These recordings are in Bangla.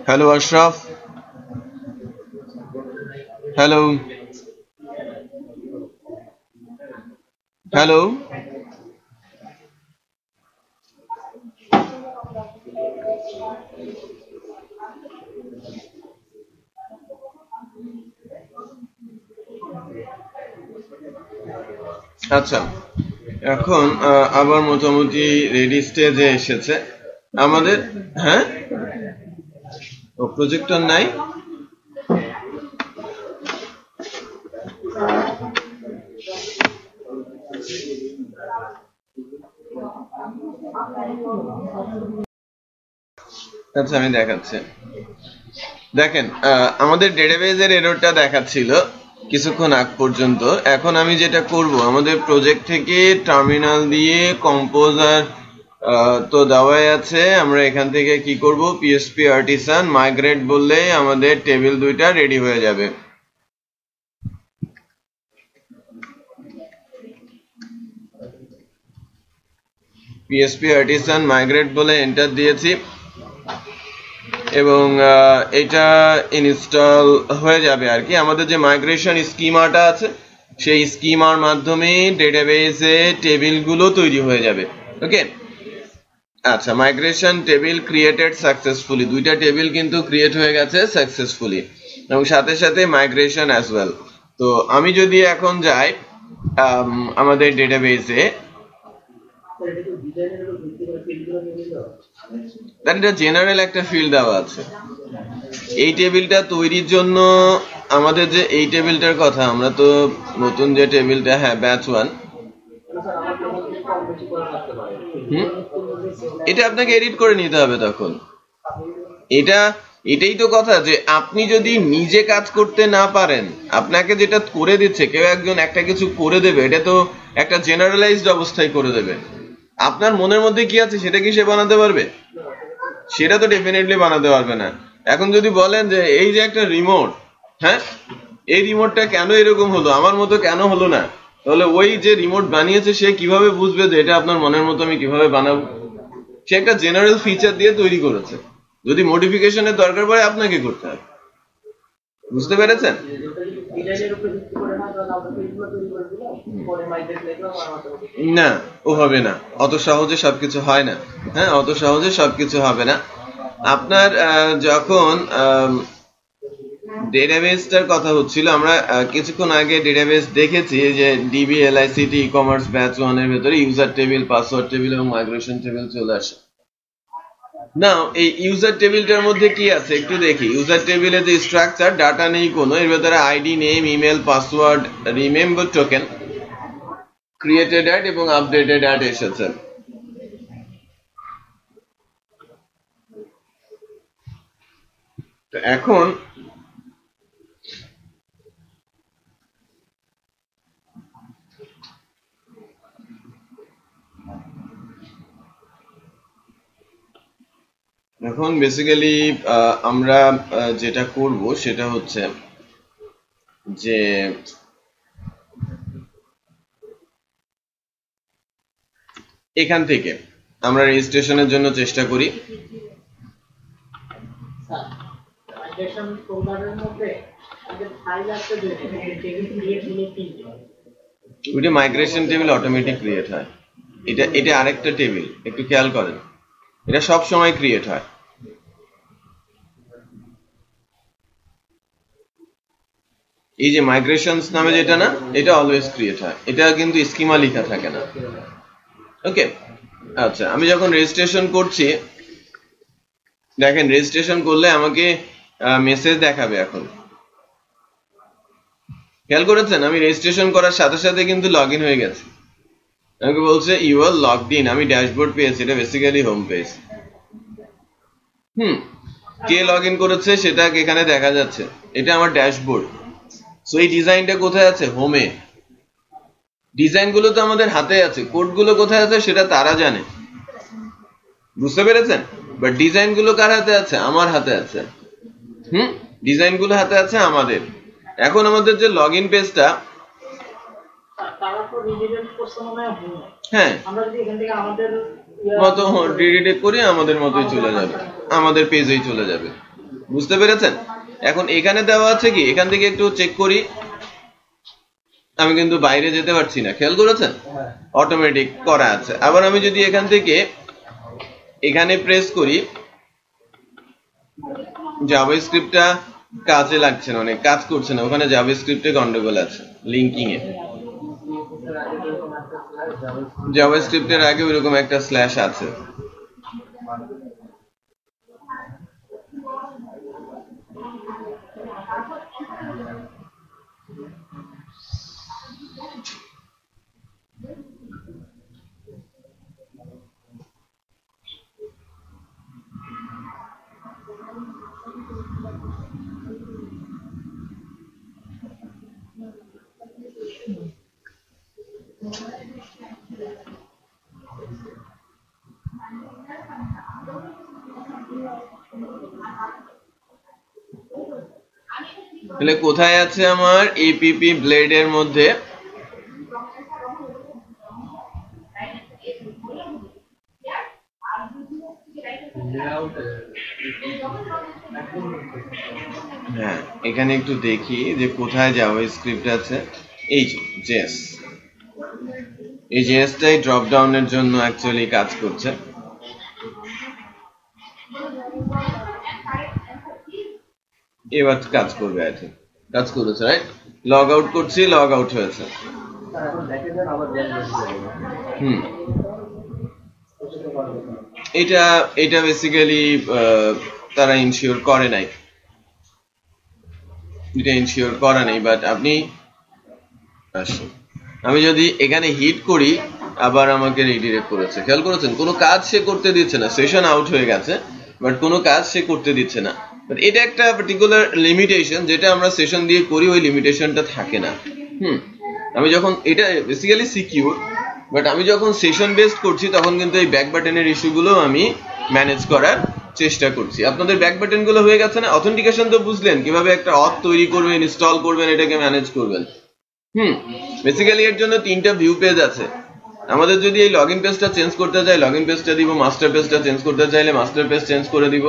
Hello Ashraf. Hello. Hello. আচ্ছা, এখন আবার মোটামুটি রেডি স্টেজে এসেছে আমাদের। হ্যাঁ, ও প্রজেক্টর নাই। আচ্ছা, আমি দেখাচ্ছি। দেখেন, আমাদের ডেটাবেজের এররটা দেখাচ্ছিল কিছুক্ষণ আগ পর্যন্ত। এখন আমি যেটা করব, আমাদের প্রজেক্ট থেকে টার্মিনাল দিয়ে কম্পোজার তো দেওয়াই আছে। আমরা এখান থেকে কি করব, পিএসপি আর্টিসান মাইগ্রেট বললে আমাদের টেবিল দুইটা রেডি হয়ে যাবে। পিএসপি আর্টিসান মাইগ্রেট বলে এন্টার দিয়েছি এবং এটা ইনস্টল হয়ে যাবে আর কি। আমাদের যে মাইগ্রেশন স্কিমাটা আছে সেই স্কিমার মাধ্যমে ডেটাবেজে টেবিলগুলো তৈরি হয়ে যাবে। ওকে, আচ্ছা, মাইগ্রেশন টেবিল ক্রিয়েটেড সাকসেসফুলি, দুইটা টেবিল কিন্তু ক্রিয়েট হয়ে গেছে সাকসেসফুলি এবং সাথে সাথে মাইগ্রেশন অ্যাজ ওয়েল। তো আমি যদি এখন যাই আমাদের ডেটাবেজে, এটা জেনারেল একটা ফিল্ড দেওয়া আছে। এই টেবিলটা তৈরির জন্য আমাদের যে এই টেবিলটার কথা, আমরা তো নতুন যে টেবিলটা, হ্যাঁ ব্যাচ 1, এটা আপনাকে এডিট করে নিতে হবে। তখন এটাই তো কথা, যে আপনি যদি নিজে কাজ করতে না পারেন, আপনাকে যেটা করে দিচ্ছে কেউ একজন একটা কিছু করে দেবে, এটা তো একটা জেনারেলাইজড অবস্থায় করে দেবে। আপনার মনের মধ্যে কি আছে সেটা কি সে বানাতে পারবে? সেটা তো ডেফিনেটলি বানাতে পারবে না। এখন যদি বলেন যে এই যে একটা রিমোট, হ্যাঁ এই রিমোটটা কেন এরকম হলো, আমার মতো কেন হলো না, তাহলে ওই যে রিমোট বানিয়েছে সে কিভাবে বুঝবে যে এটা আপনার মনের মতো আমি কিভাবে বানাবো? সে একটা জেনারেল ফিচার দিয়ে তৈরি করেছে, যদি মডিফিকেশনের দরকার পড়ে আপনাকে করতে হবে। বুঝতে পেরেছেন? না, ও হবে না, অত সহজে সবকিছু হয় না। হ্যাঁ, অত সহজে সবকিছু হবে না। আপনার যখন ডেটাবেসটার কথা হচ্ছিল, আমরা কিছুক্ষণ আগে ডেটাবেস দেখেছি যে ডিবিএলআইসিটি ই কমার্স ব্যাচ 1 এর ভেতরে ইউজার টেবিল, পাসওয়ার্ড টেবিল এবং মাইগ্রেশন টেবিল চলে আসে। না, এই ইউজার টেবিলটার মধ্যে কি আছে একটু দেখি। ইউজার টেবিলে যে স্ট্রাকচার, ডাটা নেই কোনো, এর ভেতরে ID, name, email, password, remember token, created at এবং আপডেটেড অ্যাড এসেছে। তো এখন বেসিক্যালি আমরা যেটা করব সেটা হচ্ছে যে এখান থেকে আমরা রেজিস্ট্রেশনের জন্য চেষ্টা করি। ওইটা মাইগ্রেশন টেবিল অটোমেটিক ক্রিয়েট হয়। এটা আরেকটা টেবিল, একটু খেয়াল করেন, এটা সব সময় ক্রিয়েট হয়। এই যে মাইগ্রেশনস নামে যেটা না, এটা অলওয়েজ ক্রিয়েট হয়, এটা কিন্তু স্কিমা লেখা থাকে না। ওকে, আচ্ছা, আমি যখন রেজিস্ট্রেশন করছি, দেখেন রেজিস্ট্রেশন করলে আমাকে মেসেজ দেখাবে। এখন খেয়াল করেছেন, আমি রেজিস্ট্রেশন করার সাথে সাথে কিন্তু লগ ইন হয়ে গেছে। আমাকে বলছে ইউ আর লগড ইন। আমি ড্যাশবোর্ড পেয়েছি, এটা basically home page. K log in করেছে সেটা এখানে দেখা যাচ্ছে, এটা আমার ড্যাশবোর্ড। সো এই ডিজাইনটা কোথায় আছে? হোমে। ডিজাইন গুলো তো আমাদের হাতে আছে, কোড গুলো কোথায় আছে সেটা তারা জানে, বুঝতে পেরেছেন? বাট ডিজাইন গুলো কার হাতে আছে? আমার হাতে আছে। ডিজাইন গুলো হাতে আছে আমাদের। এখন আমাদের যে লগ ইন পেজটা, হ্যাঁ, মতো রিডিরেক্ট করি, আমাদের মতোই চলে যাবে, আমাদের পেজেই চলে যাবে। বুঝতে পেরেছেন? এখন এখানে দেওয়া আছে কি, এখান থেকে একটু চেক করি, আমি কিন্তু বাইরে যেতে পারছি না, খেয়াল করেছেন? অটোমেটিক করা আছে। আবার আমি যদি এখান থেকে এখানে প্রেস করি, জাভাস্ক্রিপ্টটা কাজে লাগছে না, অনেক কাজ করছে না, ওখানে জাভাস্ক্রিপ্টে গন্ডগোল আছে, লিঙ্কিং এ। জাভাস্ক্রিপ্টের আগে ওইরকম একটা স্ল্যাশ আছে। তাহলে কোথায় আছে আমার এপিপি ব্লেড এর মধ্যে? হ্যাঁ, এখানে একটু দেখি যে কোথায় জাভাস্ক্রিপ্ট আছে। এই যে জেএস, এই জেএসটাই ড্রপ ডাউনের জন্য অ্যাকচুয়ালি কাজ করছে। এবার কাজ করবে, আই থিঙ্ক কাজ করেছে, রাইট? লগ আউট করছি, লগ আউট হয়েছে। এটা বেসিক্যালি তারা ইনশিওর করে নাই, এটা ইনশিওর করা নেই। বাট আপনি, আমি যদি এখানে হিট করি, আবার আমাকে রিডিরেক্ট করেছে, খেয়াল করেছেন? কোনো কাজ সে করতে দিচ্ছে না, সেশন আউট হয়ে গেছে, বাট কোনো কাজ সে করতে দিচ্ছে না। বাট এটা একটা পার্টিকুলার লিমিটেশন, যেটা আমরা সেশন দিয়ে করি, ওই লিমিটেশনটা থাকে না। আমি যখন, এটা বেসিক্যালি সিকিউর, বাট আমি যখন সেশন বেসড করছি, তখন কিন্তু এই ব্যাক বাটনের ইস্যুগুলো আমি ম্যানেজ করার চেষ্টা করছি। আপনাদের ব্যাক বাটন গুলো হয়ে গেছে না? অথেন্টিকেশন তো বুঝলেন, কিভাবে একটা অথ তৈরি করবেন, ইনস্টল করবেন, এটাকে ম্যানেজ করবেন। বেসিক্যালি এর জন্য 3টা ভিউ পেজ আছে। আমাদের যদি এই লগইন পেজটা চেঞ্জ করতে চাই, লগইন পেজটা দিব। মাস্টার পেজটা চেঞ্জ করতে চাইলে মাস্টার পেজ চেঞ্জ করে দিব।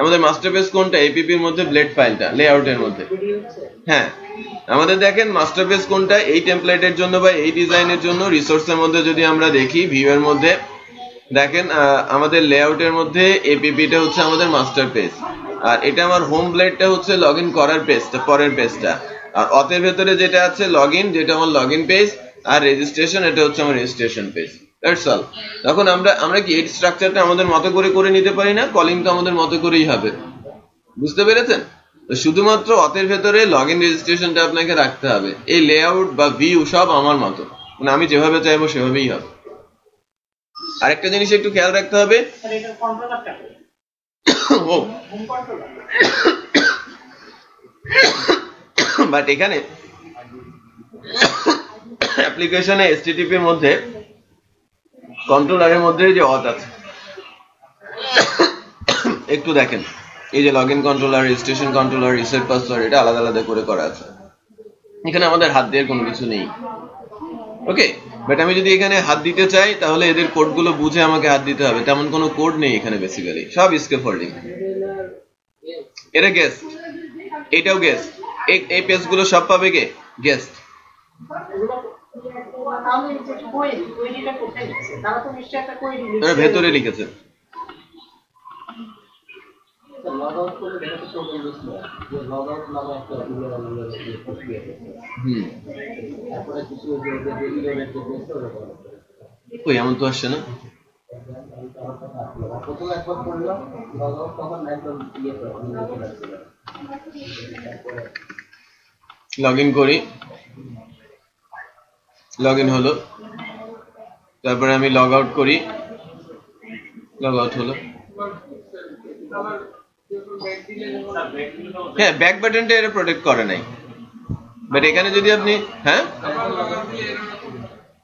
আমাদের মাস্টার পেজ কোনটা? এপিপির মধ্যে ব্লেড ফাইলটা, লেআউটের মধ্যে। হ্যাঁ, আমাদের দেখেন মাস্টার পেজ কোনটা, এই টেমপ্লেটের জন্য বা এই ডিজাইনের জন্য। রিসোর্সের মধ্যে যদি আমরা দেখি, ভিউ এর মধ্যে দেখেন আমাদের লেআউটের মধ্যে এপিপিটা হচ্ছে আমাদের মাস্টার পেজ, আর এটা আমার হোম ব্লেডটা হচ্ছে লগইন করার পেজটা, পরের পেজটা। আর অতের ভেতরে যেটা আছে লগইন, যেটা আমার লগইন পেজ, আর রেজিস্ট্রেশন, এটা হচ্ছে আমার রেজিস্ট্রেশন পেজ। That's all. তখন আমরা কি এই স্ট্রাকচারটা আমাদের মতো করে নিতে পারি না? কলিং তো আমাদের মতো করেই হবে, বুঝতে পেরেছেন? তো শুধুমাত্র অতের ভেতরে লগইন রেজিস্ট্রেশনটা আপনাকে রাখতে হবে। এই লেআউট বা ভিউ সব আমার মতো, মানে আমি যেভাবে চাইবো সেভাবেই হবে। আরেকটা জিনিস একটু খেয়াল রাখতে হবে, বাট এখানে অ্যাপ্লিকেশনে এসটিটিপি এর মধ্যে কন্ট্রোলারের মধ্যে যে অথ আছে, একটু দেখেন, এই যে login controller, registration controller, reset password, এটা আলাদা আলাদা করে করা আছে। এখানে আমাদের হাত দিয়ে কোনো কিছু নেই। ওকে, বাট আমি যদি এখানে হাত দিতে চাই তাহলে এদের কোডগুলো বুঝে আমাকে হাত দিতে হবে, তেমন কোনো কোড নেই এখানে, বেসিক্যালি সব স্ক্যাফোল্ডিং। এটা গেস্ট, এটাও গেস্ট, এই পেজগুলো সব পাবে কে? গেস্ট। ভেতরে লিখেছে। ওই এমন তো আসছে না। লগ ইন করি, লগ ইন হলো, তারপরে আমি লগ আউট করি, লগ আউট হলো। হ্যাঁ, ব্যাক বাটনটা এটা প্রোটেক্ট করে নাই, বাট এখানে যদি আপনি, হ্যাঁ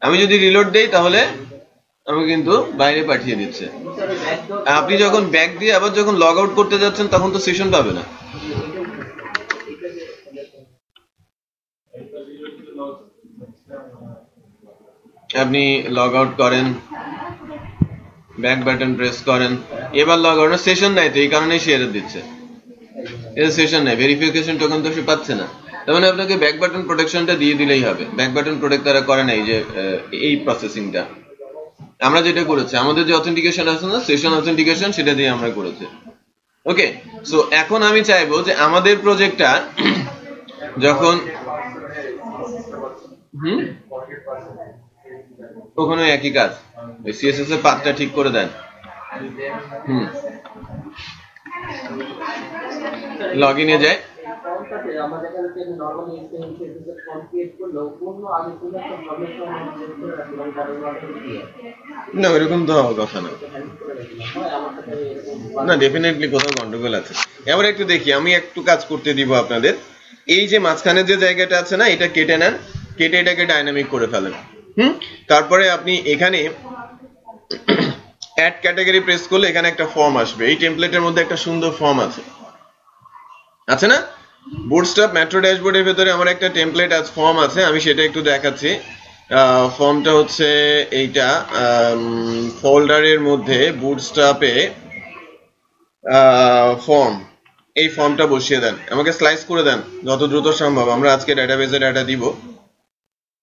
আমি যদি রিলোড দেই তাহলে আমি কিন্তু বাইরে পাঠিয়ে দিচ্ছে। আপনি যখন ব্যাক দিয়ে আবার যখন লগ আউট করতে যাচ্ছেন তখন তো সেশন পাবে না। আপনি লগ আউট করেন, ব্যাক বাটন প্রেস করেন, এবার লগ আউট, সেশন নাই তো, এই কারণেই সে এরর দিচ্ছে। এটা সেশন নাই, ভেরিফিকেশন টোকেন তো সে পাচ্ছে না, তার মানে আপনাকে ব্যাক বাটন প্রোটেকশনটা দিয়ে দিলেই হবে। ব্যাক বাটন প্রোটেক্ট তারা করে নাই, যে এই প্রসেসিংটা আমরা যেটা করেছি, আমাদের যে অথেন্টিকেশন আছে না, সেশন অথেন্টিকেশন, সেটা দিয়ে আমরা করেছি। ওকে, সো এখন আমি চাইবো যে আমাদের প্রজেক্টটা যখন ওখানে একই কাজ, সিএসএস এর পাথটা ঠিক করে দেন। লগ ইনে যায়, না ওইরকম তো হওয়ার কথা না, না ডেফিনেটলি কোথাও গন্ডগোল আছে। এবার একটু দেখি, আমি একটু কাজ করতে দিব আপনাদের। এই যে মাঝখানে যে জায়গাটা আছে না, এটা কেটে নেন, কেটে এটাকে ডাইনামিক করে ফেলেন। তারপরে আপনি এখানে অ্যাড ক্যাটাগরি প্রেস করলে এখানে একটা ফর্ম আসবে। এই টেমপ্লেটের মধ্যে একটা সুন্দর ফর্ম আছে না? বুটস্ট্র্যাপ মেট্রো ড্যাশবোর্ডের ভেতরে আমার একটা টেমপ্লেট আছে, ফর্ম আছে, আমি সেটা একটু দেখাচ্ছি। ফর্মটা হচ্ছে এইটা, ফোল্ডারের মধ্যে বুটস্ট্র্যাপে ফর্ম, এই ফর্মটা বসিয়ে দেন, আমাকে স্লাইস করে দেন যত দ্রুত সম্ভব। আমরা আজকে ডেটাবেজে ডাটা দিব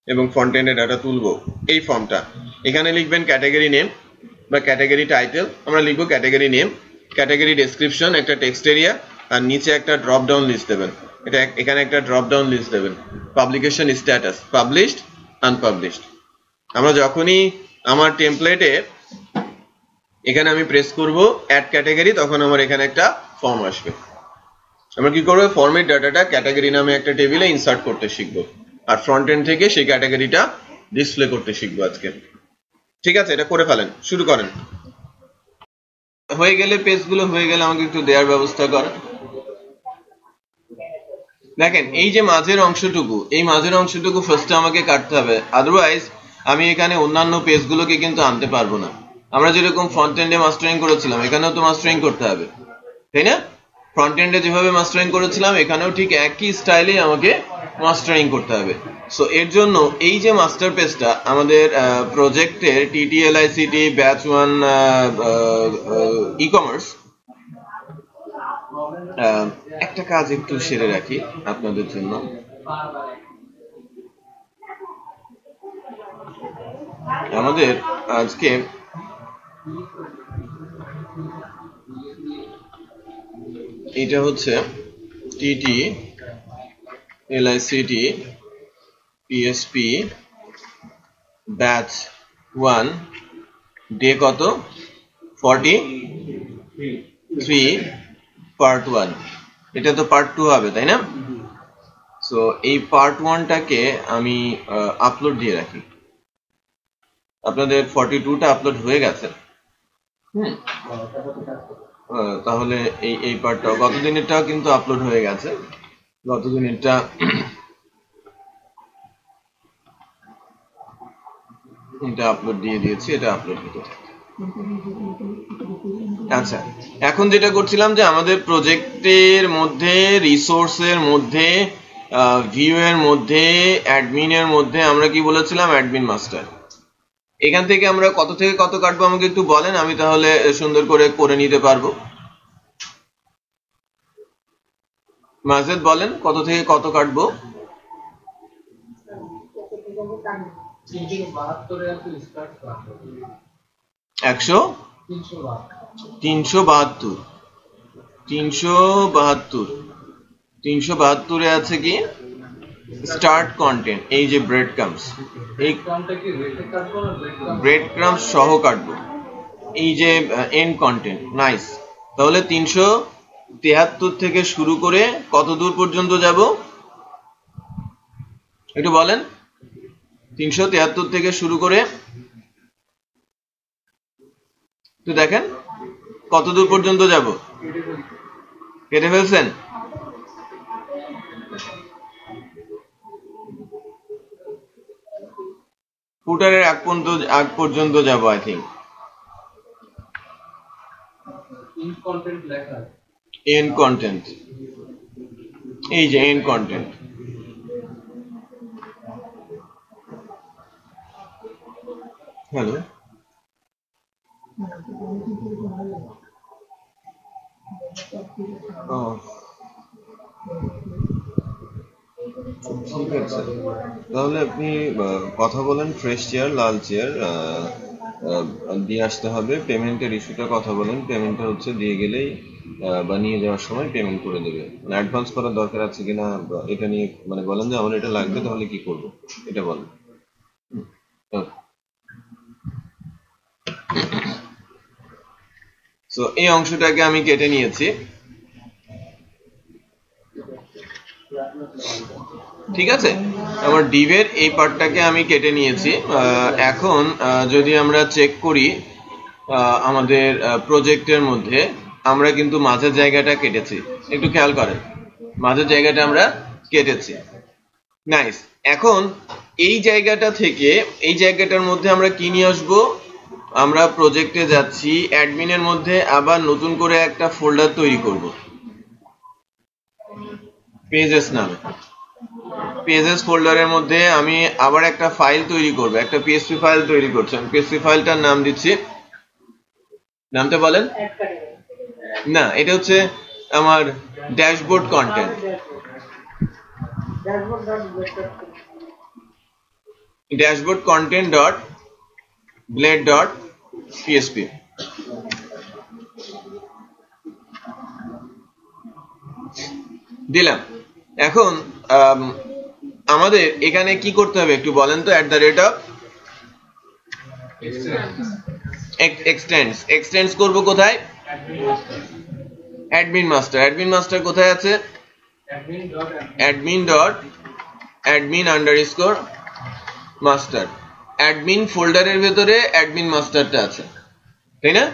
এবং ফ্রন্ট এন্ডে ডাটা তুলবো। এই ফর্মটা এখানে লিখবেন ক্যাটাগরি নেম বা ক্যাটাগরি টাইটেল, আমরা লিখবো ক্যাটাগরি নেম, ক্যাটাগরি ডেসক্রিপশন, একটা টেক্সট এরিয়া, আর নিচে একটা ড্রপ ডাউন লিস্ট দেবেন। এটা এখানে একটা ড্রপ ডাউন লিস্ট দেবেন, পাবলিকেশন স্ট্যাটাস, পাবলিশড, আনপাবলিশড। আমরা যখনই আমার টেমপ্লেটে এখানে আমি প্রেস করব অ্যাড ক্যাটাগরি, তখন আমার এখানে একটা ফর্ম আসবে। আমরা কি করবো, ফর্মের ডাটাটা ক্যাটাগরি নামে একটা টেবিলে ইনসার্ট করতে শিখবো, আর ফ্রন্ট এন্ড থেকে সেই ক্যাটাগরিটা ডিসপ্লে করতে শিখবো আজকে। ঠিক আছে, এটা করে ফেলেন, শুরু করেন। হয়ে গেলে, পেজগুলো হয়ে গেলে আমাকে একটু দেওয়ার ব্যবস্থা করেন। দেখেন এই যে মাঝের অংশটুকু, এই মাঝের অংশটুকু ফার্স্টে আমাকে কাটতে হবে, আদারওয়াইজ আমি এখানে অন্যান্য পেজগুলোকে কিন্তু আনতে পারবো না। আমরা যেরকম ফ্রন্ট এন্ডে মাস্টারিং করেছিলাম, এখানেও তো মাস্টারিং করতে হবে, তাই না? ফ্রন্ট এন্ডে যেভাবে মাস্টারিং করেছিলাম, এখানেও ঠিক একই স্টাইলে আমাকে মাস্টারিং করতে হবে। সো এর জন্য এই যে মাস্টার পেজটা আমাদের প্রজেক্টের টিটিএলআইসিটি ব্যাচ 1 ই-কমার্স, একটা কাজ একটু সেরে রাখি আপনাদের জন্য। আমাদের আজকে এটা হচ্ছে টিটিএলআইসিটি পিএসপি ব্যাচ 1, ডে কত? 43, পার্ট 1। এটা তো পার্ট 2 হবে, তাই না? সো এই পার্ট 1টাকে আমি আপলোড দিয়ে রাখি। আপনাদের 42টা আপলোড হয়ে গেছে, তাহলে এই পার্টটা গতদিনেরটাও কিন্তু আপলোড হয়ে গেছে। গতদিনেরটা এটা আপলোড দিয়ে দিয়েছি, এটা আপলোড হতে থাকে। আচ্ছা, এখন যেটা করছিলাম যে আমাদের প্রজেক্টের মধ্যে, রিসোর্সের মধ্যে, ভিউ এর মধ্যে, অ্যাডমিনের মধ্যে আমরা কি বলেছিলাম, অ্যাডমিন মাস্টার। এখান থেকে আমরা কত থেকে কত কাটবো আমাকে একটু বলেন, আমি তাহলে সুন্দর করে নিতে পারবো। মাজেদ বলেন কত থেকে কত কাটবো? 372 আছে কি স্টার্ট কন্টেন্ট, এই যে ব্রেড ক্রাম্বস, এই ব্রেড ক্রাম্বস সহ কাটবো, এই যে এন্ড কন্টেন্ট। নাইস। তাহলে 373 থেকে শুরু করে কত দূর পর্যন্ত যাব একটু বলেন। 373 থেকে শুরু করে তো দেখেন কত দূর পর্যন্ত যাব। কেটে ফেলছেন? ফুটারের আগ পর্যন্ত যাব আই থিঙ্ক। এন্ড কন্টেন্ট, এই যে এন্ড কন্টেন্ট। হ্যালো, ঠিক আছে। তাহলে আপনি কথা বলেন, ফ্রেশ চেয়ার, লাল চেয়ার দিয়ে আসতে হবে। পেমেন্টের ইস্যুটা কথা বলেন, পেমেন্টটা হচ্ছে দিয়ে গেলেই বা নিয়ে যাওয়ার সময় পেমেন্ট করে দেবে। মানে অ্যাডভান্স করার দরকার আছে কিনা এটা নিয়ে মানে বলেন যে আমার এটা লাগবে, তাহলে কি করব এটা বলেন। সো এই অংশটাকে আমি কেটে নিয়েছি, ঠিক আছে। আমার ডিভের এই পার্টটাকে আমি কেটে নিয়েছি। এখন যদি আমরা চেক করি আমাদের প্রজেক্টের মধ্যে, আমরা কিন্তু মাঝের জায়গাটা কেটেছি, একটু খেয়াল করেন, মাঝের জায়গাটা আমরা কেটেছি। নাইস। এখন এই জায়গাটা থেকে এই জায়গাটার মধ্যে আমরা কি নিয়ে আসবো, আমরা প্রজেক্টে যাচ্ছি, অ্যাডমিনের মধ্যে আবার নতুন করে একটা ফোল্ডার তৈরি করব পেজেস নামে। পেজেস ফোল্ডারের মধ্যে আমি আবার একটা ফাইল তৈরি করব, একটা পিএসপি ফাইল তৈরি করছি। আমি পিএসপি ফাইলটার নাম দিচ্ছি, নামটা বলেন। না, এটা হচ্ছে আমার dashboard content. Dashboard content dot blade dot PSP. দিলাম। এখন আমাদের এখানে কি করতে হবে একটু বলেন তো। @ এক্সটেন্ডস করব কোথায়? Admin master. অ্যাডমিন মাস্টার কোথায় আছে? admin_admin_master। অ্যাডমিন ফোল্ডারের ভেতরে অ্যাডমিন মাস্টারটা আছে, তাই না?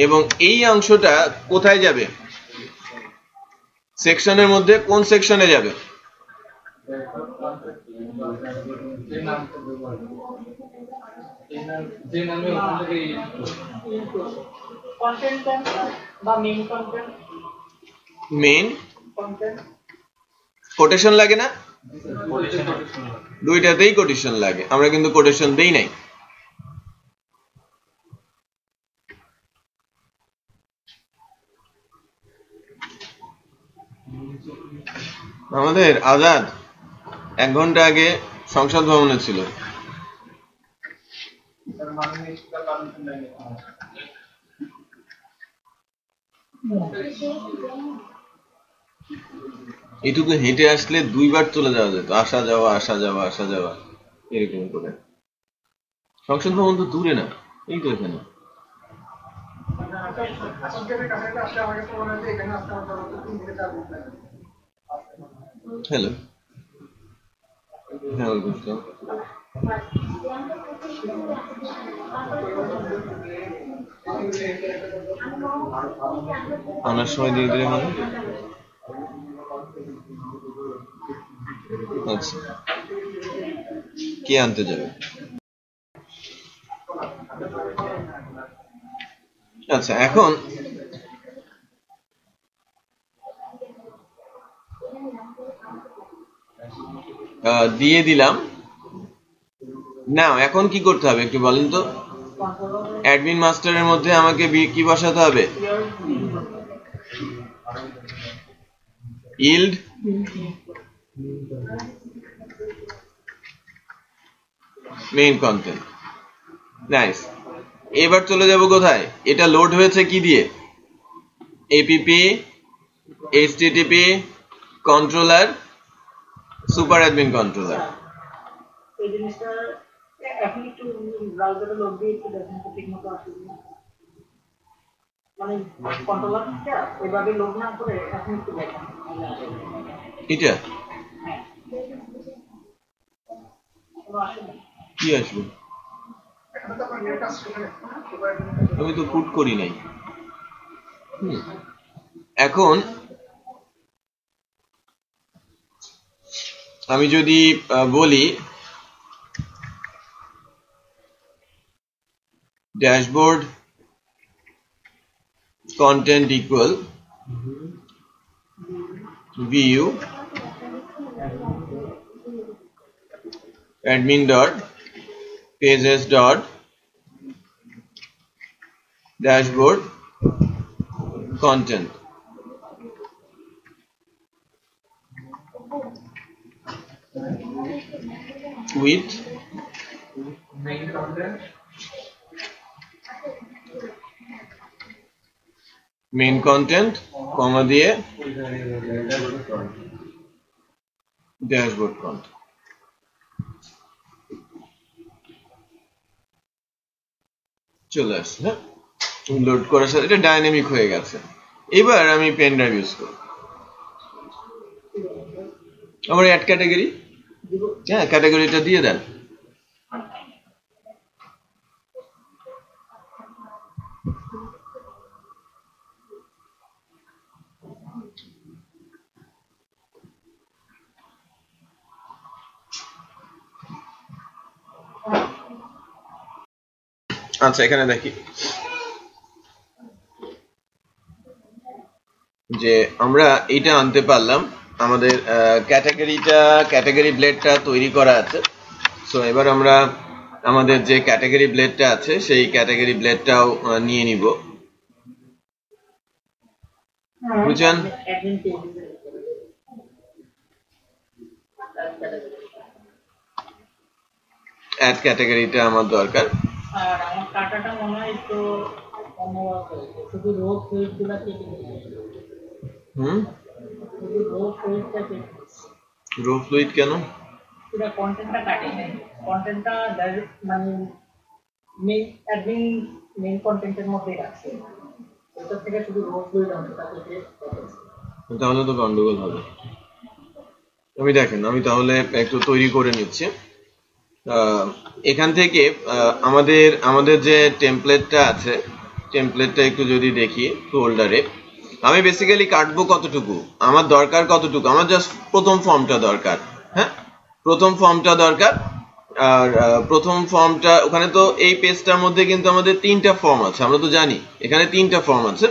এবং এই অংশটা কোথায় যাবে? সেকশনের মধ্যে কোন সেকশনে যাবে? মেইন কোটেশন লাগে না? দুইটাতেই কোটেশন লাগে, আমরা কিন্তু কোটেশন দেই নাই। আমাদের আজাদ 1 ঘন্টা আগে সংসদ ভবনে ছিল। এটুকু হেঁটে আসলে 2 বার চলে যাওয়া যেত, আসা যাওয়া এরকম করে। সংসদ ভবন তো দূরে না, এই তো এখানে। হ্যালো, হ্যাঁ বুঝলাম। আনার সময় দিয়ে দিলে মানে? আচ্ছা, কে আনতে যাবে? আচ্ছা, এখন দিয়ে দিলাম না এখন কি করতে হবে একটু বলেন তো। অ্যাডমিন মাস্টারের মধ্যে আমাকে কি বসাতে হবে? yield main content. নাইস। এবার চলে যাব কোথায়? এটা লোড হয়েছে কি দিয়ে? app http controller super admin controller. এই জিনিসটা এখন একটু ব্রাউজারে লোড দিয়ে একটু দেখেন তো ঠিকমতো আসে কিনা, মানে কন্ট্রোলারটা এভাবে লোড না করে এখন একটু দেখেন এটা হ্যাঁ কি আসবে? আমি তো পুট করি নাই। এখন আমি যদি বলি dashboard content equal view admin dot pages dot dashboard content with main content comma দিয়ে dashboard content। চলে আসছে। হ্যাঁ, লোড করার সাথে এটা ডাইনামিক হয়ে গেছে। এবার আমি পেন ড্রাইভ ইউজ করব। আমার অ্যাড ক্যাটাগরি, হ্যাঁ ক্যাটাগরিটা দিয়ে দেন। আচ্ছা এখানে দেখি যে আমরা এইটা আনতে পারলাম, আমাদের ক্যাটাগরি ব্লেডটা তৈরি করা আছে। সো এবার আমরা আমাদের যে ক্যাটাগরি ব্লেডটা আছে সেই ক্যাটাগরি ব্লেডটাও নিয়ে নিব। বুঝছেন? অ্যাড ক্যাটাগরিটা আমার দরকার। আর আমার কাটাটা মনে হয় একটু অন্যভাবে শুধু রো ফিল্ডগুলো কেটে দিয়েছে। শুধু রো ফিল্ডটা কেটে রো ফ্লুইড কেন? পুরো কন্টেন্টটা কাটে নাই, কন্টেন্টটা মানে মেইন কন্টেন্টের মধ্যেই রাখছে, ওটা থেকে শুধু রো ফ্লুইড অংশটা কেটে তাহলে তো গন্ডগোল হবে। আমি দেখেন আমি তাহলে একটু তৈরি করে নিচ্ছি। এখান থেকে আমাদের যে টেমপ্লেটটা আছে, টেমপ্লেটটা একটু যদি দেখি ফোল্ডারে, আমি বেসিক্যালি কাটবো কতটুকু, আমার দরকার কতটুকু, আমার জাস্ট প্রথম ফর্মটা দরকার। হ্যাঁ, প্রথম ফর্মটা দরকার। আর প্রথম ফর্মটা ওখানে তো এই পেজটার মধ্যে কিন্তু আমাদের 3টা ফর্ম আছে, আমরা তো জানি এখানে 3টা ফর্ম আছে।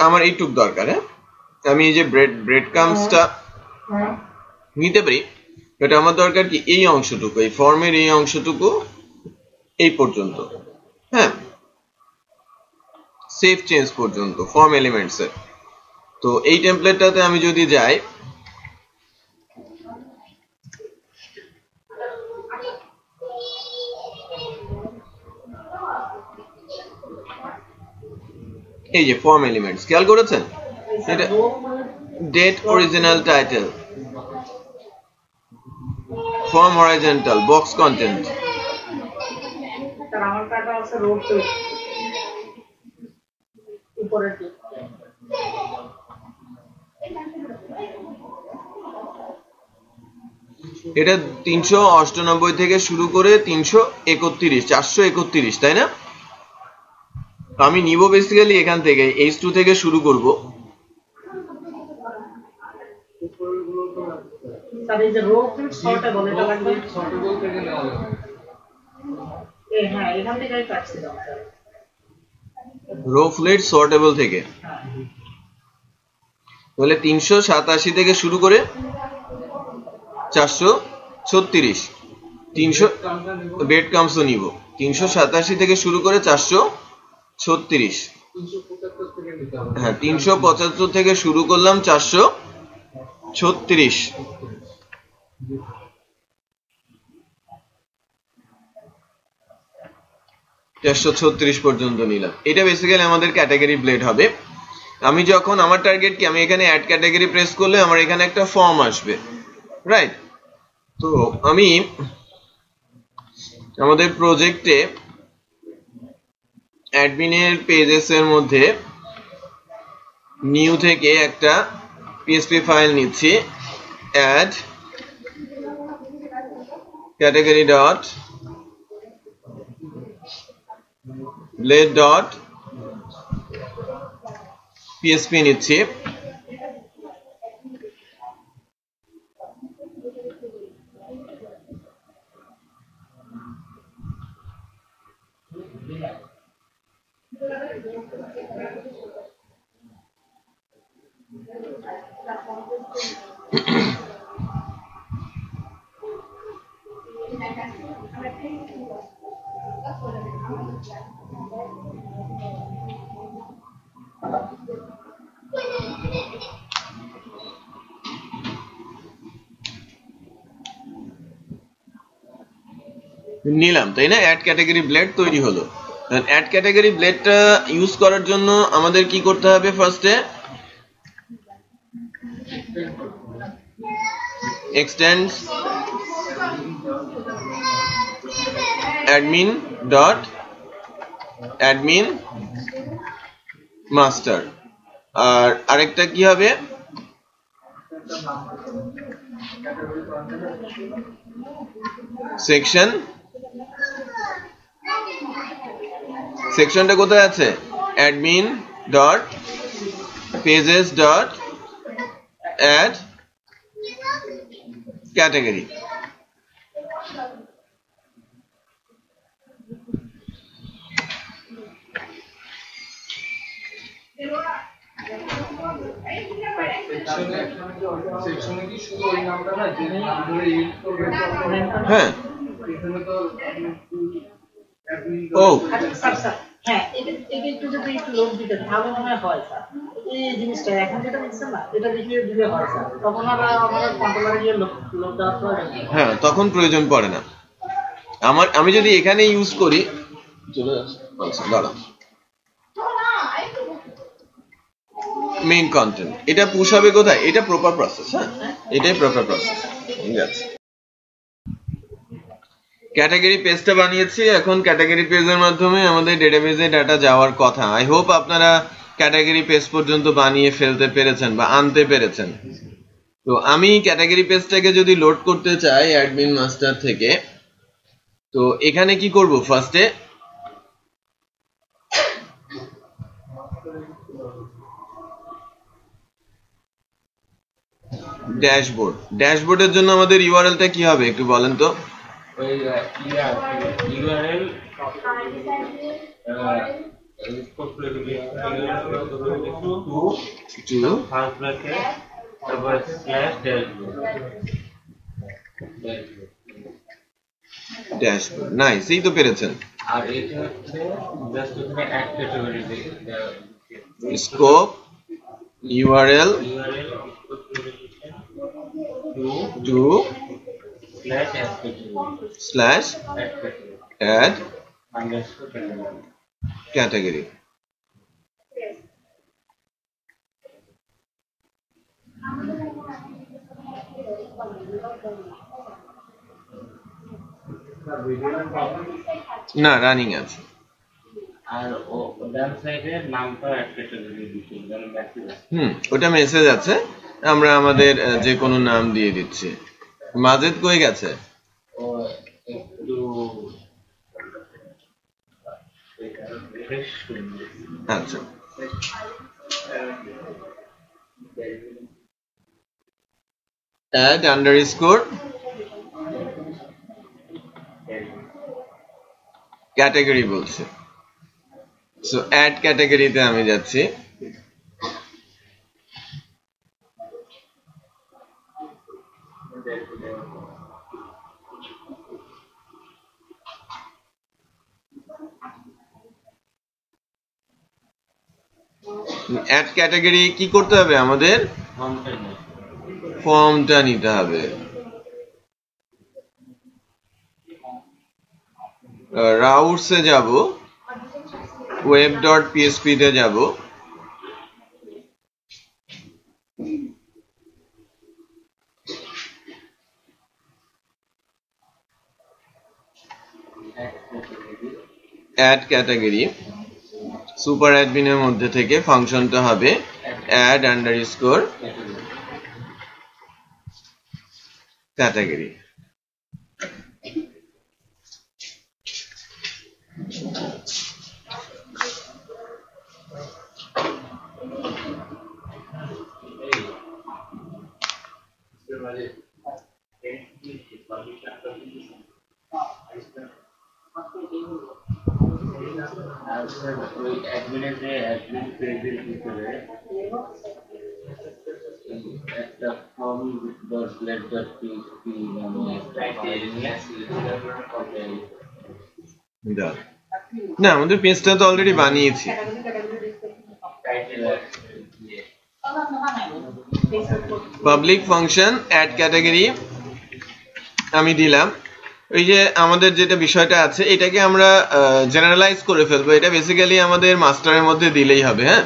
আমার এইটুক দরকার। হ্যাঁ, আমি এই যে ব্রেড ক্রাম্বসটা নিতে পারি, এটা আমার দরকার কি এই অংশটুকু, এই ফর্মের এই অংশটুকু এই পর্যন্ত। হ্যাঁ, সেভ চেঞ্জ পর্যন্ত ফর্ম এলিমেন্টস এর। তো এই টেমপ্লেটটাতে আমি যদি যাই, এই যে ফর্ম এলিমেন্টস খেয়াল করেছেন, এটা date original title form horizontal box content. তার আমার কাটা আছে রো ফিল্ড উপরের দিকে, এটা 398 থেকে শুরু করে 331 431, তাই না? আমি নিব বেসিক্যালি এখান থেকে H2 থেকে শুরু করব। তার এই যে রো ফিল্ড সর্টেবল এটা লাগবে, সর্টেবল থেকে নেওয়া যাবে। হ্যাঁ এখান থেকেই কাটছি স্যার, রো ফ্লিট সর্টেবল থেকে। তাহলে 387 থেকে শুরু করে 436। 300 ব্রেড ক্রাম্বসও নিব 387 থেকে শুরু করে 436 হ্যাঁ 375 থেকে শুরু করলাম 436 436 পর্যন্ত নিলাম। এটা বেসিক্যালি আমাদের ক্যাটাগরি ব্লেড হবে। আমি যখন আমার টার্গেট কি, আমি এখানে অ্যাড ক্যাটাগরি প্রেস করলে আমার এখানে একটা ফর্ম আসবে, রাইট? তো আমি আমাদের প্রজেক্টে অ্যাডমিনের পেজেস এর মধ্যে নিউ থেকে একটা পিএসপি ফাইল নিচ্ছি, add category dot blade dot PSP নিচ্ছি। নিলাম, তাই না? অ্যাড ক্যাটাগরি ব্লেড তৈরি হলো। অ্যাড ক্যাটাগরি ব্লেডটা ইউজ করার জন্য আমাদের কি করতে হবে? ফার্স্টে extends admin dot admin master, আর আরেকটা কি হবে? সেকশন, সেকশনটা কোথায় আছে? admin dot pages dot add category। হ্যাঁ ও হ্যাঁ, এটা একটু যদি একটু লোড দিতে ভালো মনে হয় স্যার। এই জিনিসটা এখন যেটা দেখছেন না, এটা দেখিয়ে দিলে হয় স্যার, তখন আর আমাদের কন্ট্রোলারে গিয়ে লোড দেওয়ার প্রয়োজন নেই। হ্যাঁ, তখন প্রয়োজন পড়ে না। আমি যদি এখানে ইউজ করি, চলে আসছে দাঁড়া, মেইন কন্টেন্ট, এটা পুশ হবে কোথায়? এটা প্রপার প্রসেস। হ্যাঁ, এটাই প্রপার প্রসেস। ঠিক আছে, ক্যাটাগরি পেজটা বানিয়েছি। এখন ক্যাটাগরি পেজের মাধ্যমে আমাদের ডেটাবেজে ডাটা যাওয়ার কথা। আই হোপ আপনারা ক্যাটাগরি পেজ পর্যন্ত বানিয়ে ফেলতে পেরেছেন বা আনতে পেরেছেন। তো আমি ক্যাটাগরি পেজটাকে যদি লোড করতে চাই অ্যাডমিন মাস্টার থেকে, তো এখানে কি করব? ফার্স্টে ড্যাশবোর্ড, ড্যাশবোর্ডের জন্য আমাদের ইউআরএলটা কি হবে একটু বলেন তো? ইউআরএল ড্যাশবোর্ড, নাইস, এই তো পেরেছেন। আর এটা হচ্ছে জাস্ট ওখানে add category scope URL two slash add category. না, রানিং আছে। আর ও ডান সাইডে নামটা অ্যাড ক্যাটাগরি দিতে দেন মেসেজ। ওটা মেসেজ আছে, আমরা আমাদের যে কোনো নাম দিয়ে দিচ্ছি। মাজেদ কই গেছে? ও একটু আচ্ছা, add underscore category বলছে। সো add category তে আমি যাচ্ছি। অ্যাড ক্যাটাগরি কি করতে হবে আমাদের? ফর্মটা নিতে হবে। রাউটসে যাব, web.php তে যাব, অ্যাড ক্যাটাগরি, সুপার অ্যাডমিনের মধ্যে থেকে ফাংশনটা হবে add underscore category। ওই অ্যাডমিনের যে অ্যাডমিন পেজের ভিতরে একটা form dot let dot PHP নামে একটা ফাইল না, আমাদের পেজটা তো অলরেডি বানিয়েছি। পাবলিক ফাংশন অ্যাড ক্যাটাগরি আমি দিলাম। ওই যে আমাদের যেটা বিষয়টা আছে এটাকে আমরা জেনারেলাইজ করে ফেলবো। এটা বেসিক্যালি আমাদের মাস্টারের মধ্যে দিলেই হবে। হ্যাঁ,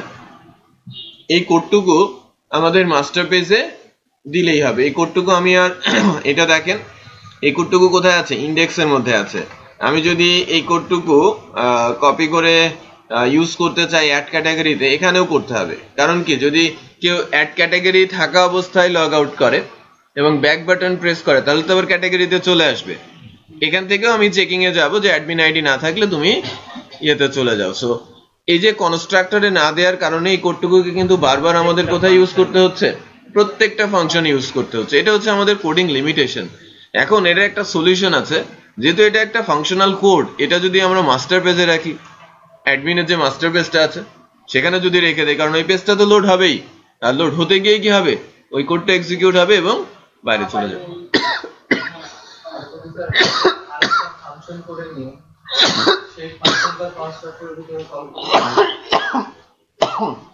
এই কোডটুকু আমাদের মাস্টার পেজে দিলেই হবে। এই কোডটুকু আমি আর এটা দেখেন, এই কোডটুকু কোথায় আছে? ইন্ডেক্সের মধ্যে আছে। আমি যদি এই কোডটুকু কপি করে ইউজ করতে চাই অ্যাড ক্যাটাগরিতে, এখানেও করতে হবে। কারণ কি, যদি কেউ অ্যাড ক্যাটাগরি থাকা অবস্থায় লগ আউট করে এবং ব্যাক বাটন প্রেস করে তাহলে তো আবার ক্যাটাগরিতে চলে আসবে। এখান থেকেও আমি চেকিং এ যাব যে অ্যাডমিন আইডি না থাকলে তুমি ইয়েতে চলে যাও। সো এই যে কনস্ট্রাক্টরে না দেওয়ার কারণে এই কোডটুকুকে কিন্তু বারবার আমাদের কোথায় ইউজ করতে হচ্ছে? প্রত্যেকটা ফাংশন ইউজ করতে হচ্ছে। এটা হচ্ছে আমাদের কোডিং লিমিটেশন। এখন এর একটা সলিউশন আছে। যেহেতু এটা একটা ফাংশনাল কোড, এটা যদি আমরা মাস্টার পেজে রাখি, অ্যাডমিনের যে মাস্টার পেজটা আছে সেখানে যদি রেখে দেয়, কারণ ওই পেজটা তো লোড হবেই, আর লোড হতে গিয়ে কি হবে? ওই কোডটা এক্সিকিউট হবে এবং বাইরে চলে যাবে। ফাংশন করে নিয়ে সেই ফাংশনটা কনস্ট্রাক্টরের ভিতরে কল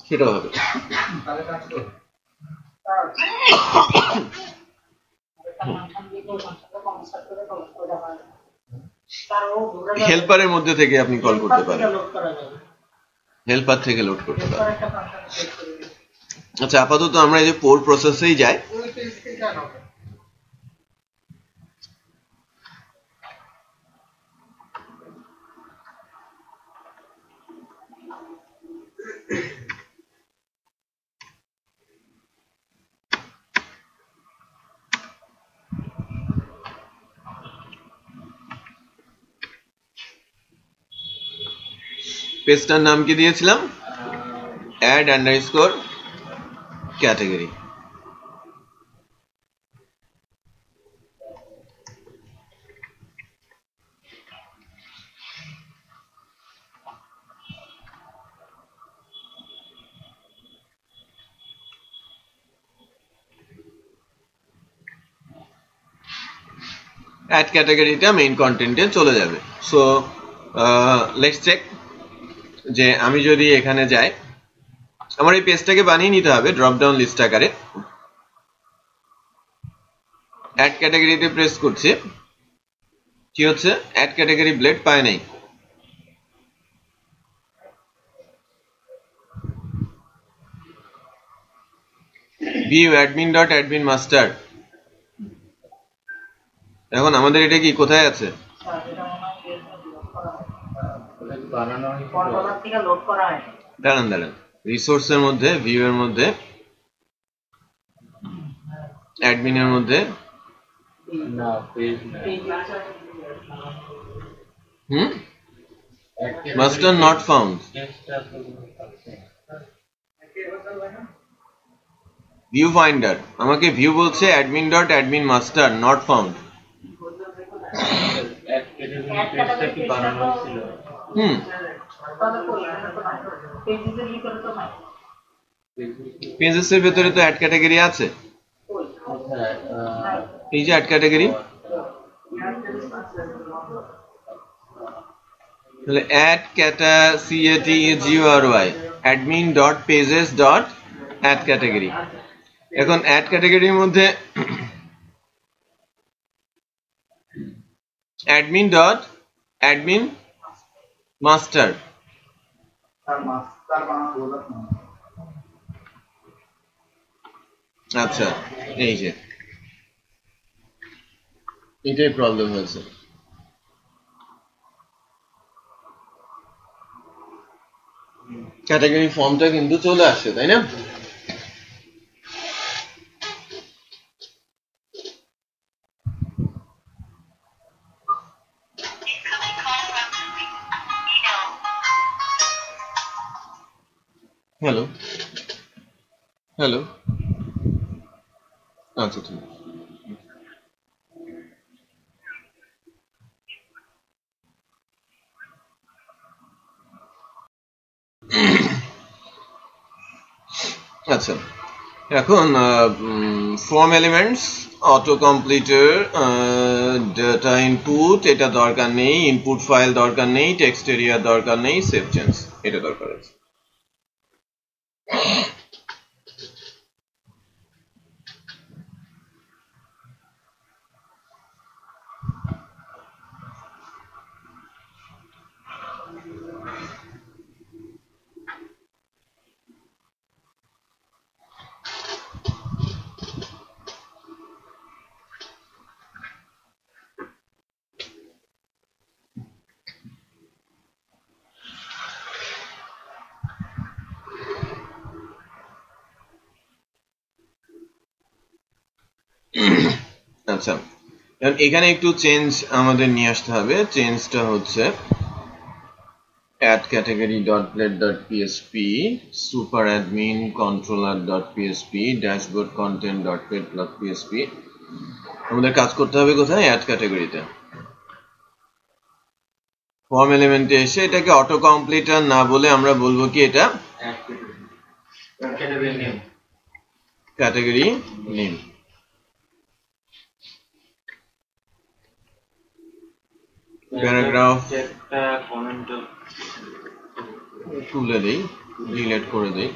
সেটা হবে তাহলে কাজ করবে। হেল্পারের মধ্যে থেকে আপনি কল করতে পারেন, হেল্পার থেকে লোড করতে পারেন। আচ্ছা, আপাতত আমরা এই যে পোর প্রসেসেই যাই। পেজটার নাম কি দিয়েছিলাম? Add underscore category. অ্যাড ক্যাটাগরিটা মেইন কন্টেন্টে চলে যাবে। সো লেটস চেক যে আমি যদি এখানে যাই, আমার এই পেজটাকে বানিয়ে নিতে হবে ড্রপ ডাউন লিস্ট আকারে। অ্যাড ক্যাটাগরিতে প্রেস করছি, কি হচ্ছে? অ্যাড ক্যাটাগরি ব্লেড পায় নাই। View admin dot admin master. এখন আমাদের এটা কি কোথায় আছে? দাঁড়ান দাঁড়ান, রিসোর্সের মধ্যে, ভিউ এর মধ্যে, অ্যাডমিনের মধ্যে, master not found. View finder আমাকে ভিউ বলছে admin dot admin master not found. পেজেসের ভেতরে তো অ্যাড ক্যাটাগরি আছে। এই যে অ্যাড ক্যাটাগরি, তাহলে অ্যাড ক্যাটা CATGORY admin.pages.add category। এখন add categoryর মধ্যে admin master, আচ্ছা এই যে এটাই প্রবলেম হয়েছে। ক্যাটাগরি ফর্মটা কিন্তু চলে আসে, তাই না? হ্যালো হ্যালো, আচ্ছা ঠিক আছে। আচ্ছা এখন form elements, auto completer, data input এটা দরকার নেই, ইনপুট ফাইল দরকার নেই, টেক্সট এরিয়া দরকার নেই, সেভ চেঞ্জ এটা দরকার আছে। আচ্ছা এখানে একটু চেঞ্জ আমাদের নিয়ে আসতে হবে। চেঞ্জটা হচ্ছে add category.blade.php, super admin controller.php, dashboard content.php। আমাদের কাজ করতে হবে কোথায়? add category-তে। ফর্ম এলিমেন্টে এসে এটাকে অটো কমপ্লিটার না বলে আমরা বলবো কি এটা ক্যাটাগরি নেম। প্যারাগ্রাফ তুলে দেই, ডিলিট করে দেই।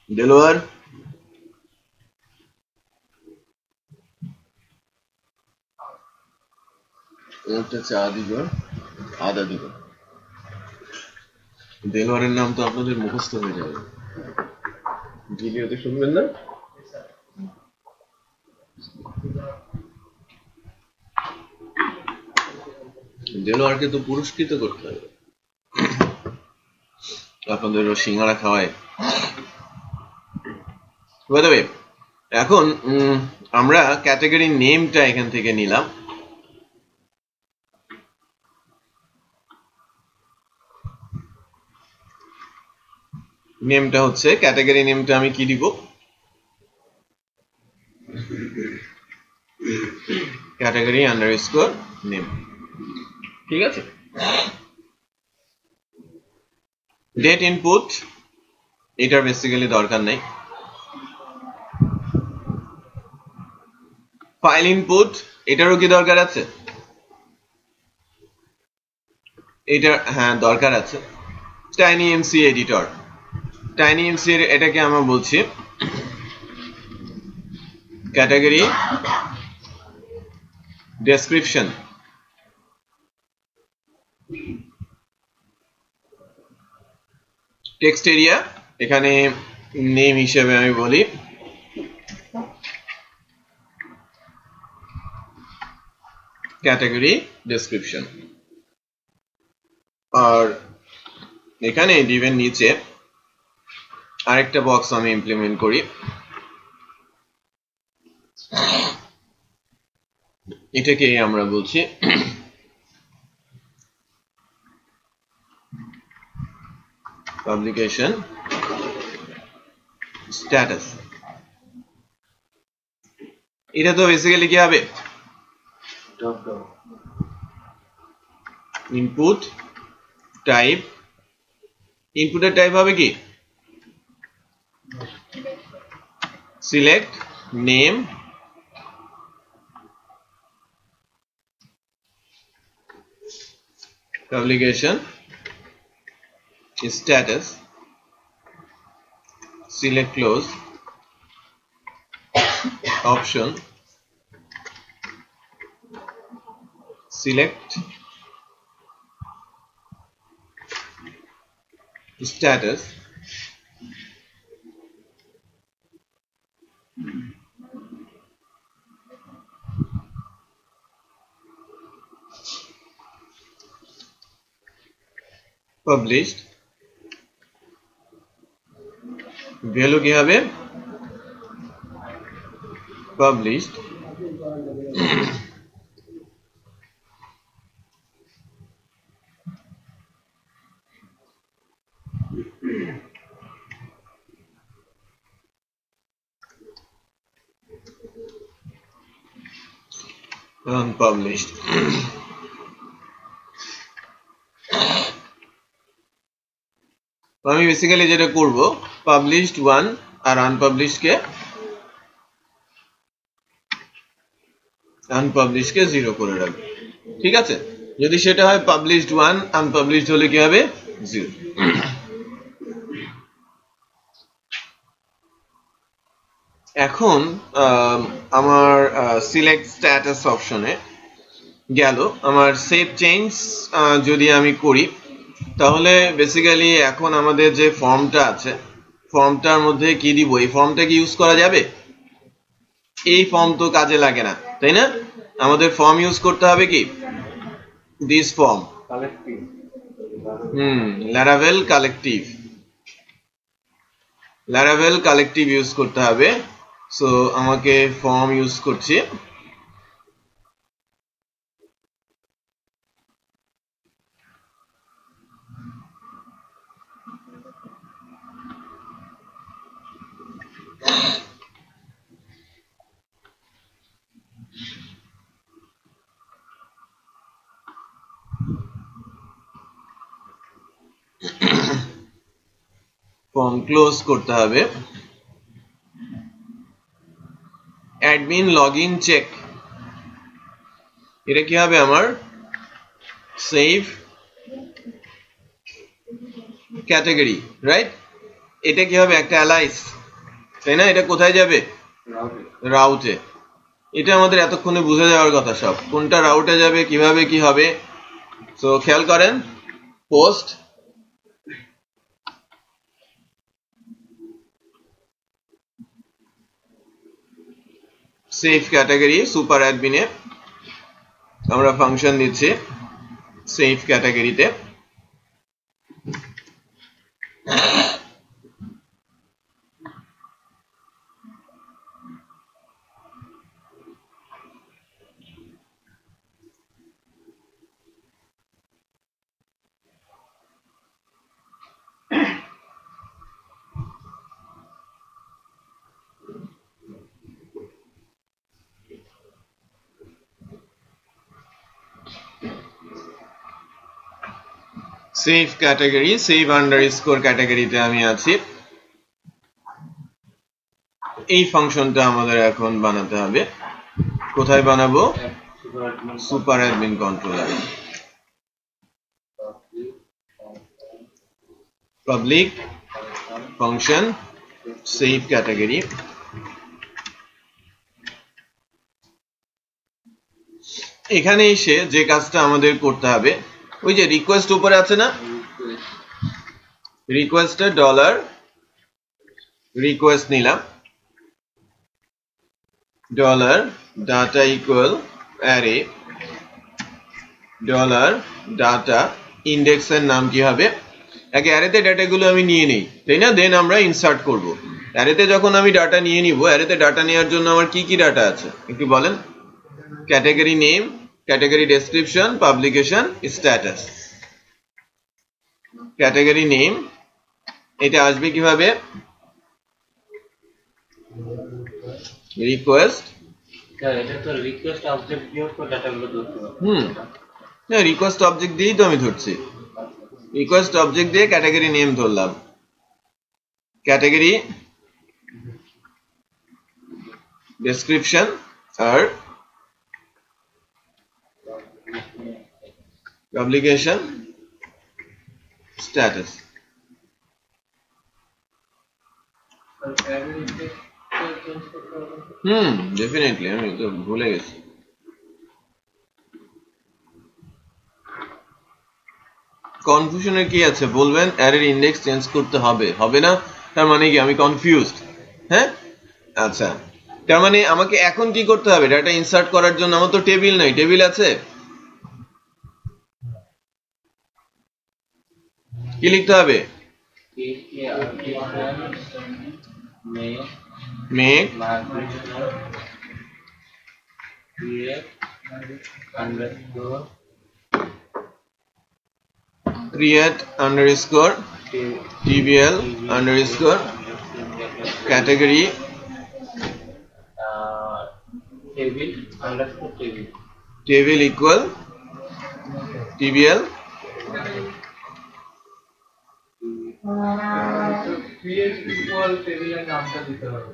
দেলোয়ার একটা চা দিব, আদা দিব। দেলোয়ারের নাম তো আপনাদের মুখস্থ হয়ে যাবে, ভিডিওতে শুনবেন না? দেলোয়ারকে তো পুরস্কৃত করতে হবে, আপনাদেরও সিঙ্গারা খাওয়ায়। এখন আমরা ক্যাটাগরি নেমটা এখান থেকে নিলাম। নেমটা হচ্ছে ক্যাটাগরি নেমটা আমি কি দিব? ক্যাটাগরি আন্ডারস্কোর নেম, ঠিক আছে। ডেট ইনপুট এটার বেসিক্যালি দরকার নাই। ফাইল ইনপুট এটারও কি দরকার আছে? এটার হ্যাঁ দরকার আছে। টাইনিএমসি এডিটর, টাইনিএমসি এটাকে আমরা বলছি ক্যাটাগরি ডেসক্রিপশন। টেক্সট এরিয়া এখানে নেম হিসেবে আমি বলি ক্যাটাগরি ডেসক্রিপশন। আর এখানে ডিভের নিচে আরেকটা বক্স আমি ইমপ্লিমেন্ট করি, এটাকে আমরা বলছি পাবলিকেশন স্ট্যাটাস। এটা তো বেসিক্যালি কি হবে, ইনপুট টাইপ, ইনপুটের টাইপ হবে কি select name publication status select close option select status published value কি হবে published unpublished আমি বেসিক্যালি যেটা করব পাবলিশড 1 আর আনপাবলিশড কে 0 করে রাখব, ঠিক আছে। যদি সেটা হয় পাবলিশড 1 আনপাবলিশড হলে কি হবে 0। এখন আমার সিলেক্ট স্ট্যাটাস অপশনে গেল, আমার সেভ চেঞ্জ যদি আমি করি তাহলে বেসিক্যালি এখন আমাদের যে ফর্মটা আছে ফর্মটার মধ্যে কি দিব, এই ফর্মটা কি ইউজ করা যাবে, এই ফর্ম তো কাজে লাগে না তাই না, আমাদের ফর্ম ইউজ করতে হবে কি this form Laravel collective use করতে হবে। সো আমাকে ফর্ম ইউজ করছি, ফর্ম ক্লোজ করতে হবে। অ্যাডমিন লগইন চেক, এটা কি হবে আমার সেভ ক্যাটাগরি, রাইট। এটা কি হবে একটা অ্যালাইস তাই না, এটা কোথায় যাবে রাউটে। এটা আমাদের এতক্ষণে বুঝে যাওয়ার কথা সব, কোনটা রাউটে যাবে কিভাবে কি হবে। সো খেয়াল করেন পোস্ট সেভ ক্যাটাগরি সুপার অ্যাডমিনে আমরা ফাংশন দিচ্ছি সেভ ক্যাটাগরিতে। সেভ ক্যাটাগরি সেভ আন্ডারস্কোর ক্যাটাগরিতে আমি আছি। এই ফাংশনটা আমাদের এখন বানাতে হবে, কোথায় বানাবো super admin controller. Public function save category, এখানে এসে যে কাজটা আমাদের করতে হবে ওই যে রিকোয়েস্ট উপরে আছে না, রিকোয়েস্টের ডলার রিকোয়েস্ট নিলাম, dollar data equal array, dollar data ইন্ডেক্সের নাম কি হবে, আগে অ্যারেতে ডাটাগুলো আমি নিয়ে নিই তাই না, দেন আমরা ইনসার্ট করব। অ্যারেতে যখন আমি ডাটা নিয়ে নিব, অ্যারেতে ডাটা নেওয়ার জন্য আমার কি কি ডাটা আছে একটু বলেন। Category name, category description, publication, status. Category name এটা আসবে কিভাবে? রিকোয়েস্ট, স্যার এটা তো রিকোয়েস্ট অবজেক্ট দিয়েও তো ডাটাগুলো ধরতে হবে। হ্যাঁ রিকোয়েস্ট অবজেক্ট দিয়েই তো আমি ধরছি। রিকোয়েস্ট অবজেক্ট দিয়ে ক্যাটাগরি নেম ধরলাম, ক্যাটাগরি ডেসক্রিপশন আর পাবলিকেশন স্ট্যাটাস। ডেফিনেটলি, আমি তো ভুলে গেছি। কনফিউশনের কি আছে বলবেন? অ্যারের ইন্ডেক্স চেঞ্জ করতে হবে, হবে না তার মানে কি আমি কনফিউজড? হ্যাঁ আচ্ছা, তার মানে আমাকে এখন কি করতে হবে? ডাটা ইনসার্ট করার জন্য আমার তো টেবিল নাই, টেবিল আছে, কি লিখতে হবে? Make create underscore tbl underscore category table equal tbl create equal টেবিলের নামটা দিতে হবে।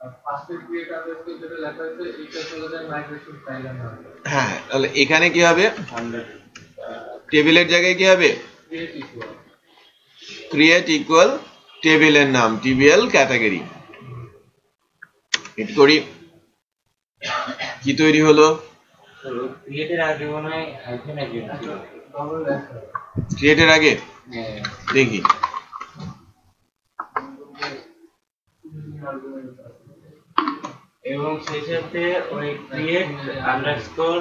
আর ফার্স্টে ক্রিয়েট আন্ডারস্কোর যেটা লেখা আছে এটা চলে যায় মাইগ্রেশন ফাইলের নাম। হ্যাঁ, তাহলে এখানে কি হবে? টেবিলের জায়গায় কি হবে? ক্রিয়েট ইকুয়াল টেবিলের নাম tbl ক্যাটাগরি। হিট করি, কি তৈরি হলো? ক্রিয়েটের আগে মনে হয় হাইফেন আছে, ক্রিয়েটের আগে দেখি, এবং সেই সাথে ওই create underscore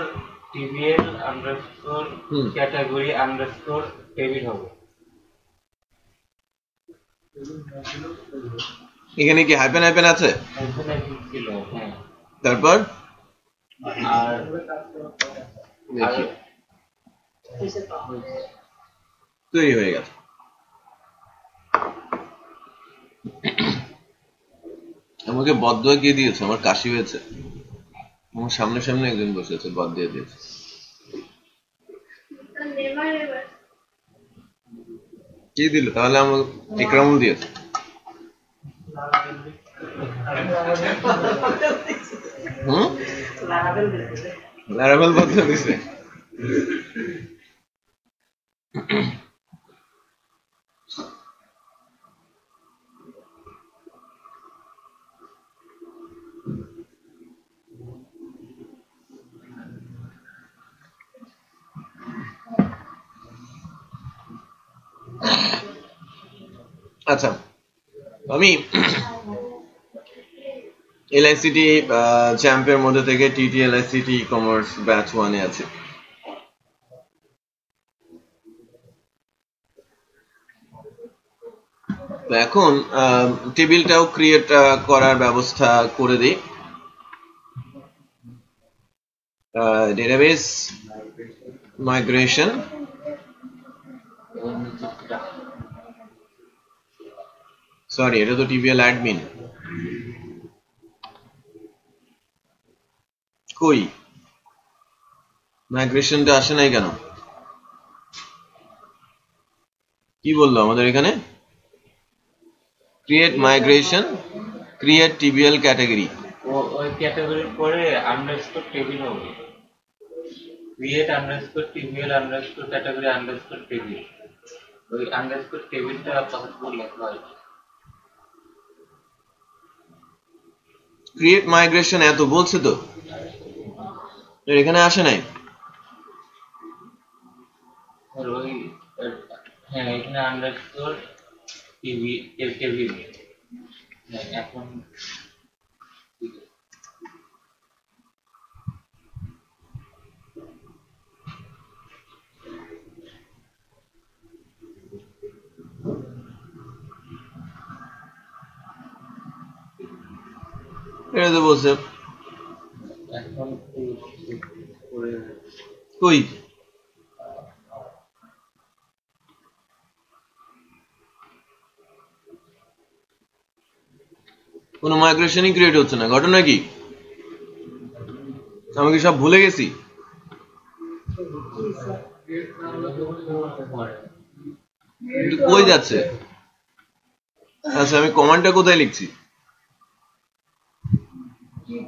TBL underscore category underscore table হবে। এখানে কি হাইফেন হাইফেন আছে? ছিল, হ্যাঁ। তারপর আর দেখি তৈরি হয়ে গেছে। আমাকে বদদোয়া কে দিয়েছে? আমার কাশি হয়েছে, আমার সামনে সামনে একজন বসে আছে, বদ দিয়ে দিয়েছে। কি দিল তাহলে? আমার ইকরামুল দিয়েছে। লারাবেল বদলে দিছে। আচ্ছা, আমি এলআইসিটি চ্যাম্পের মধ্যে থেকে টিটি এলআইসিটি ই কমার্স ব্যাচ 1 এ আছে। তো এখন টেবিলটাও ক্রিয়েট করার ব্যবস্থা করে দিই। ডেটাবেস মাইগ্রেশন, সরি এটা তো টিবিএল অ্যাডমিন। কই মাইগ্রেশনটা আসে নাই কেন? কি বললো আমাদের এখানে? Create migration, create TBL category. ওই ক্যাটাগরির পরে আন্ডারস্কোর টেবিল হবে, create underscore TBL underscore category underscore table. ওই আন্ডারস্কোর টেবিলটা পাশে লেখা হয়। ক্রিয়েট মাইগ্রেশন এত বলছে তো, এখানে আসে নাই। ওই হ্যাঁ, এখানে আন্ডারস্কোর টিভি টেবিল এখন এটা তো বলছে এখন করে কই কোনো মাইগ্রেশনই ক্রিয়েট হচ্ছে না, ঘটনা কি? আমি কি সব ভুলে গেছি? কিন্তু কই যাচ্ছে? আচ্ছা আমি কমান্ডটা কোথায় লিখছি?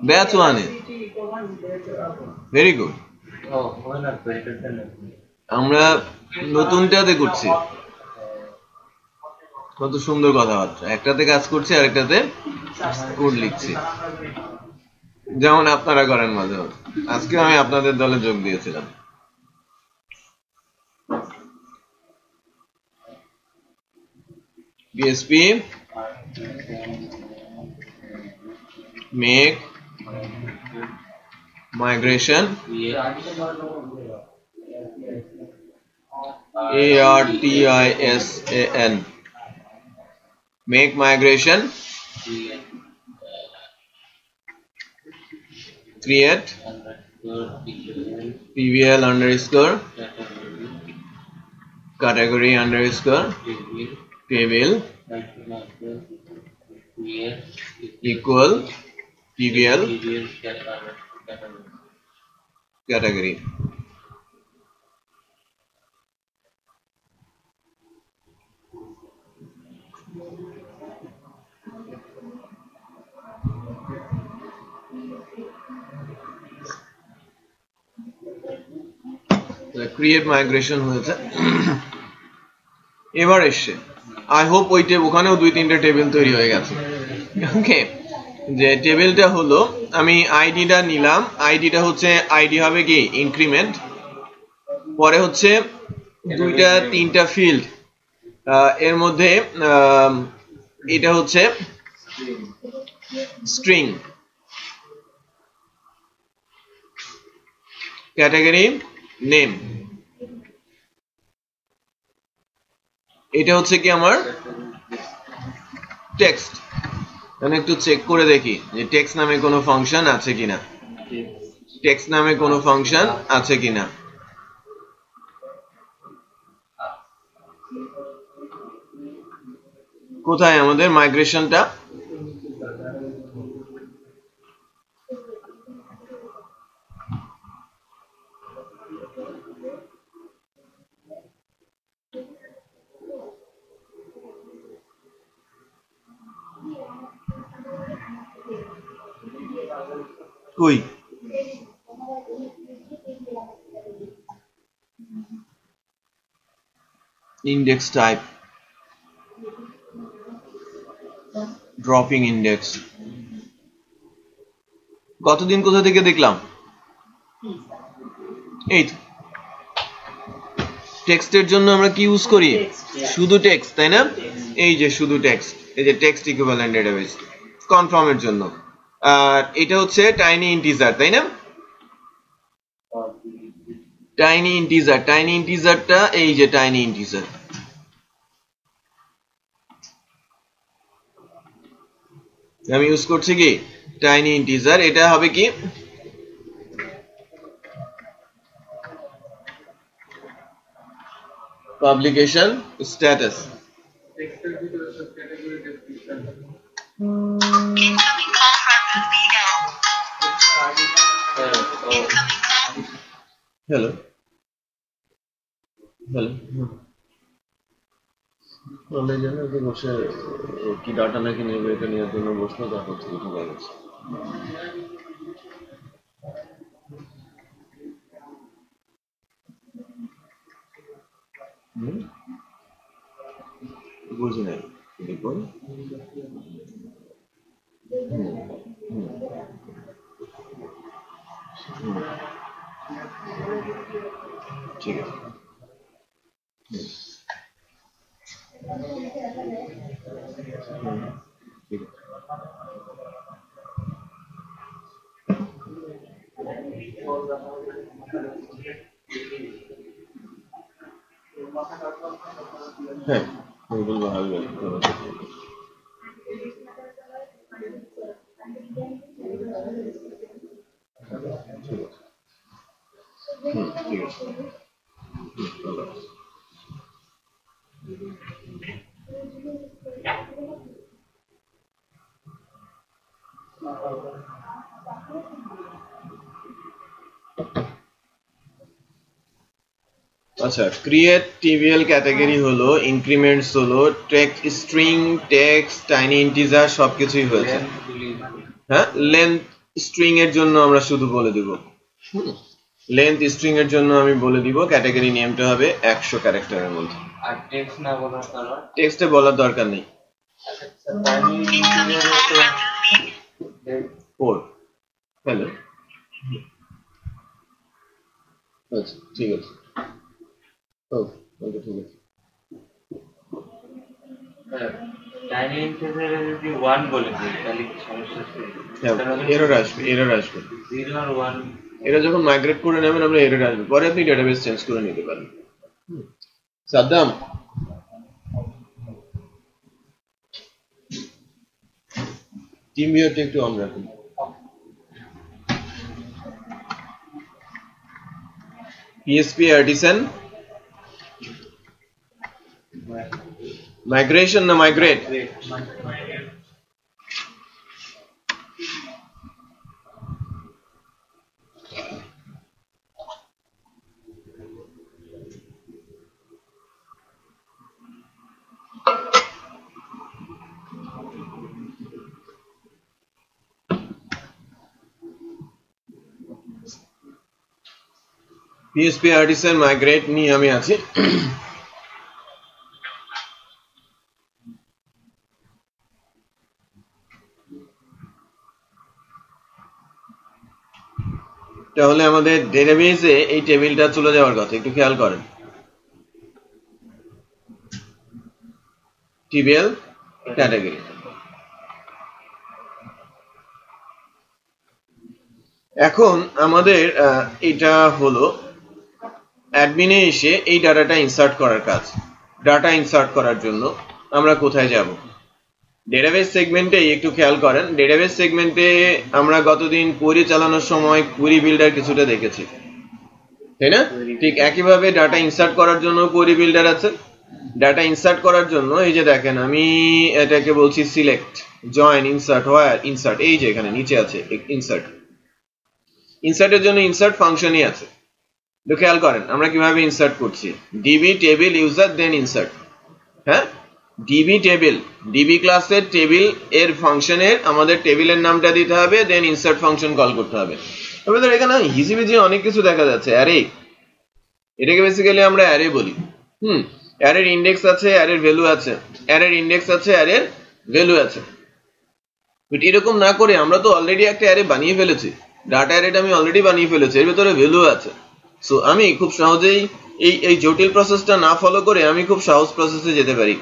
ব্যাচ ওয়ানে। Very good. আমরা নতুনটাতে করছি। কত সুন্দর কথাবার্তা, একটাতে কাজ করছি আর একটাতে কোড লিখছি, যেমন আপনারা করেন মাঝে মাঝে। আজকে আমি আপনাদের দলে যোগ দিয়েছিলাম। PHP make migration ARTISAN make migration create PVL underscore category underscore table equal PVL category. Create migration হয়েছে, এবার এসছে। আই হোপ ওই ওখানেও 2-3টা টেবিল তৈরি হয়ে গেছে। ওকে, যে টেবিলটা হলো, আমি আইডিটা নিলাম, আইডিটা হচ্ছে আইডি হবে কি ইনক্রিমেন্ট, পরে হচ্ছে 2-3টা ফিল্ড, এর মধ্যে এটা হচ্ছে স্ট্রিং, ক্যাটাগরি নেম, এটা হচ্ছে কি আমার টেক্সট। আমি একটু চেক করে দেখি যে টেক্সট নামে কোনো ফাংশন আছে কিনা, টেক্সট নামে কোনো ফাংশন আছে কিনা। কোথায় আমাদের মাইগ্রেশনটা? কই? ইন্ডেক্স টাইপ, ড্রপিং ইন্ডেক্স, কতদিন কোথা থেকে দেখলাম? এই টেক্সটের জন্য আমরা কি ইউজ করি? শুধু টেক্সট, তাই না? এই যে শুধু টেক্সট, এই যে টেক্সট ইকুইভ্যালেন্ট ডেটাবেস কনফার্মের জন্য। আর এটা হচ্ছে টাইনি ইন্টিজার, তাই না? টাইনি ইন্টিজার, টাইনি ইন্টিজারটা এই যে টাইনি ইন্টিজার, আমি ইউজ করছি কি টাইনি ইন্টিজার। এটা হবে কি পাবলিকেশন স্ট্যাটাস, হ্যালো হ্যালো, বসে কি ডাটা নাকি নেবে, এটা নেওয়ার জন্য বসলো, তারপর থেকে ঢুকে গেছে। বুঝি নাই, দেখুন ঠিক আছে। ঠিক আছে, হ্যাঁ গুগল ভালো। ঠিক আছে, ভালো আছে। আচ্ছা, ক্রিয়েট টিবিএল ক্যাটাগরি হলো ইনক্রিমেন্টস হলো text string, text, tiny integer সবকিছুই হয়েছে। হ্যাঁ, লেন্থ স্ট্রিং এর জন্য আমরা শুধু বলে দিব, লেন্থ স্ট্রিং এর জন্য আমি বলে দিব ক্যাটাগরি নেমটা হবে 100 ক্যারেক্টারের মধ্যে। আর টেক্সট না বলার কারণ টেক্সটে বলার দরকার নেই। ফোর হ্যালো, আচ্ছা ঠিক আছে, ওকে ঠিক আছে। টাইনি ইন্টিজারে যদি 1 বলে দিই তাহলে কি সমস্যা আছে? এরর আসবে, এরর আসবে। 0 আর 1 এটা যখন মাইগ্রেট করে নেবেন আমরা এরর আসবে, পরে আপনি ডেটাবেস চেঞ্জ করে নিতে পারেন। সাদ্দাম, টিম ভিউটা একটু অন রাখুন। পিএসপি আর্টিসান মাইগ্রেশন না মাইগ্রেট? পিএসপি আর্টিসান মাইগ্রেট নিয়ে আমি আছি। তাহলে আমাদের ডেটাবেসে এই টেবিলটা চলে যাওয়ার কথা, একটু খেয়াল করেন। TBL category. এখন আমাদের এটা হলো অ্যাডমিনে এসে এই ডাটাটা ইনসার্ট করার কাজ। ডাটা ইনসার্ট করার জন্য আমরা কোথায় যাব? ডেটাবেস সেগমেন্টে একটু খেয়াল করেন। ডেটাবেস সেগমেন্টে আমরা গতদিন কোয়েরি চালানোর সময় কোয়েরি বিল্ডার কিছুটা দেখেছি, তাই না? ঠিক একইভাবে ডাটা ইনসার্ট করার জন্য কোয়েরি বিল্ডার আছে। ডাটা ইনসার্ট করার জন্য এই যে দেখেন, আমি এটাকে বলছি সিলেক্ট, জয়েন, ইনসার্ট, হোয়ার, ইনসার্ট। এই যে এখানে নিচে আছে ইনসার্ট। ইনসার্টের জন্য ইনসার্ট ফাংশনই আছে। তো খেয়াল করেন আমরা কিভাবে ইনসার্ট করছি। DB table user then insert. হ্যাঁ, ডিবি টেবিল, ডিবি ক্লাসের টেবিল এর ফাংশনের আমাদের টেবিলের নামটা দিতে হবে, দেন ইনসার্ট ফাংশন কল করতে হবে। তবে এখানে হিজিবিজি অনেক কিছু দেখা যাচ্ছে। অ্যারে, এটাকে বেসিক্যালি আমরা অ্যারে বলি। অ্যারের ইন্ডেক্স আছে, অ্যারের ভ্যালু আছে, অ্যারের ইন্ডেক্স আছে, অ্যারের ভ্যালু আছে। বাট এরকম না করে আমরা তো অলরেডি একটা অ্যারে বানিয়ে ফেলেছি। ডাটা অ্যারেটা আমি অলরেডি বানিয়ে ফেলেছি, এর ভিতরে ভ্যালু আছে। সো আমি খুব সহজেই এই জটিল প্রসেসটা না ফলো করে আমি খুব সহজ প্রসেসে যেতে পারি।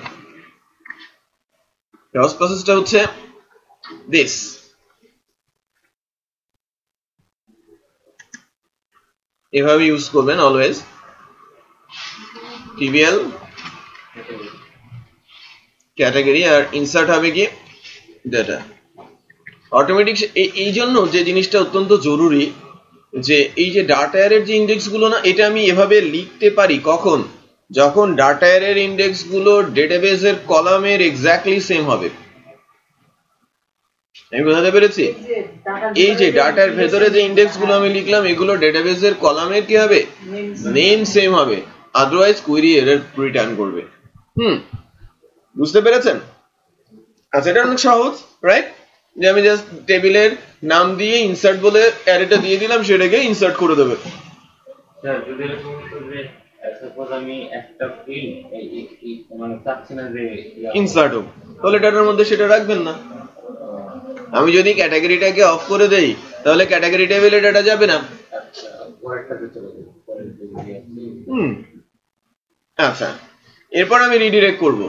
সহজ প্রসেসটা হচ্ছে দিস। এভাবে ইউজ করবেন অলওয়েজ। টিবিএল ক্যাটাগরি আর ইনসার্ট হবে কি ডাটা অটোমেটিক। এই জন্য যে জিনিসটা অত্যন্ত জরুরি, যে এই যে ডাটা অ্যারের যে ইন্ডেক্স গুলো না, এটা আমি এভাবে লিখতে পারি কখন? যখন ডাটা অ্যারের ইন্ডেক্স গুলো ডেটাবেসের কলামের এক্স্যাক্টলি সেম হবে। আমি বোঝাতে পেরেছি? এই যে ডাটার ভেতরে যে ইন্ডেক্স গুলো আমি লিখলাম, এগুলো ডেটাবেসের কলামের কি হবে? নেম সেম হবে, আদারওয়াইজ কোয়েরি এরর রিটার্ন করবে। বুঝতে পেরেছেন? আচ্ছা, এটা অনেক সহজ, রাইট? যে আমি জাস্ট টেবিলের নাম দিয়ে ইনসার্ট বলে অ্যারেটা দিয়ে দিলাম, সেটাকে ইনসার্ট করে দেবে। স্যার যদি এরকম যে সাপোজ আমি একটা ফিল্ড মানে চাচ্ছি না যে ইনসার্ট হোক, তাহলে ডাটার মধ্যে সেটা রাখবেন না। আমি যদি ক্যাটাগরিটাকে অফ করে দেই, তাহলে ক্যাটাগরি টেবিলে ডাটা যাবে না। আচ্ছা, এরপর আমি রিডিরেক্ট করব।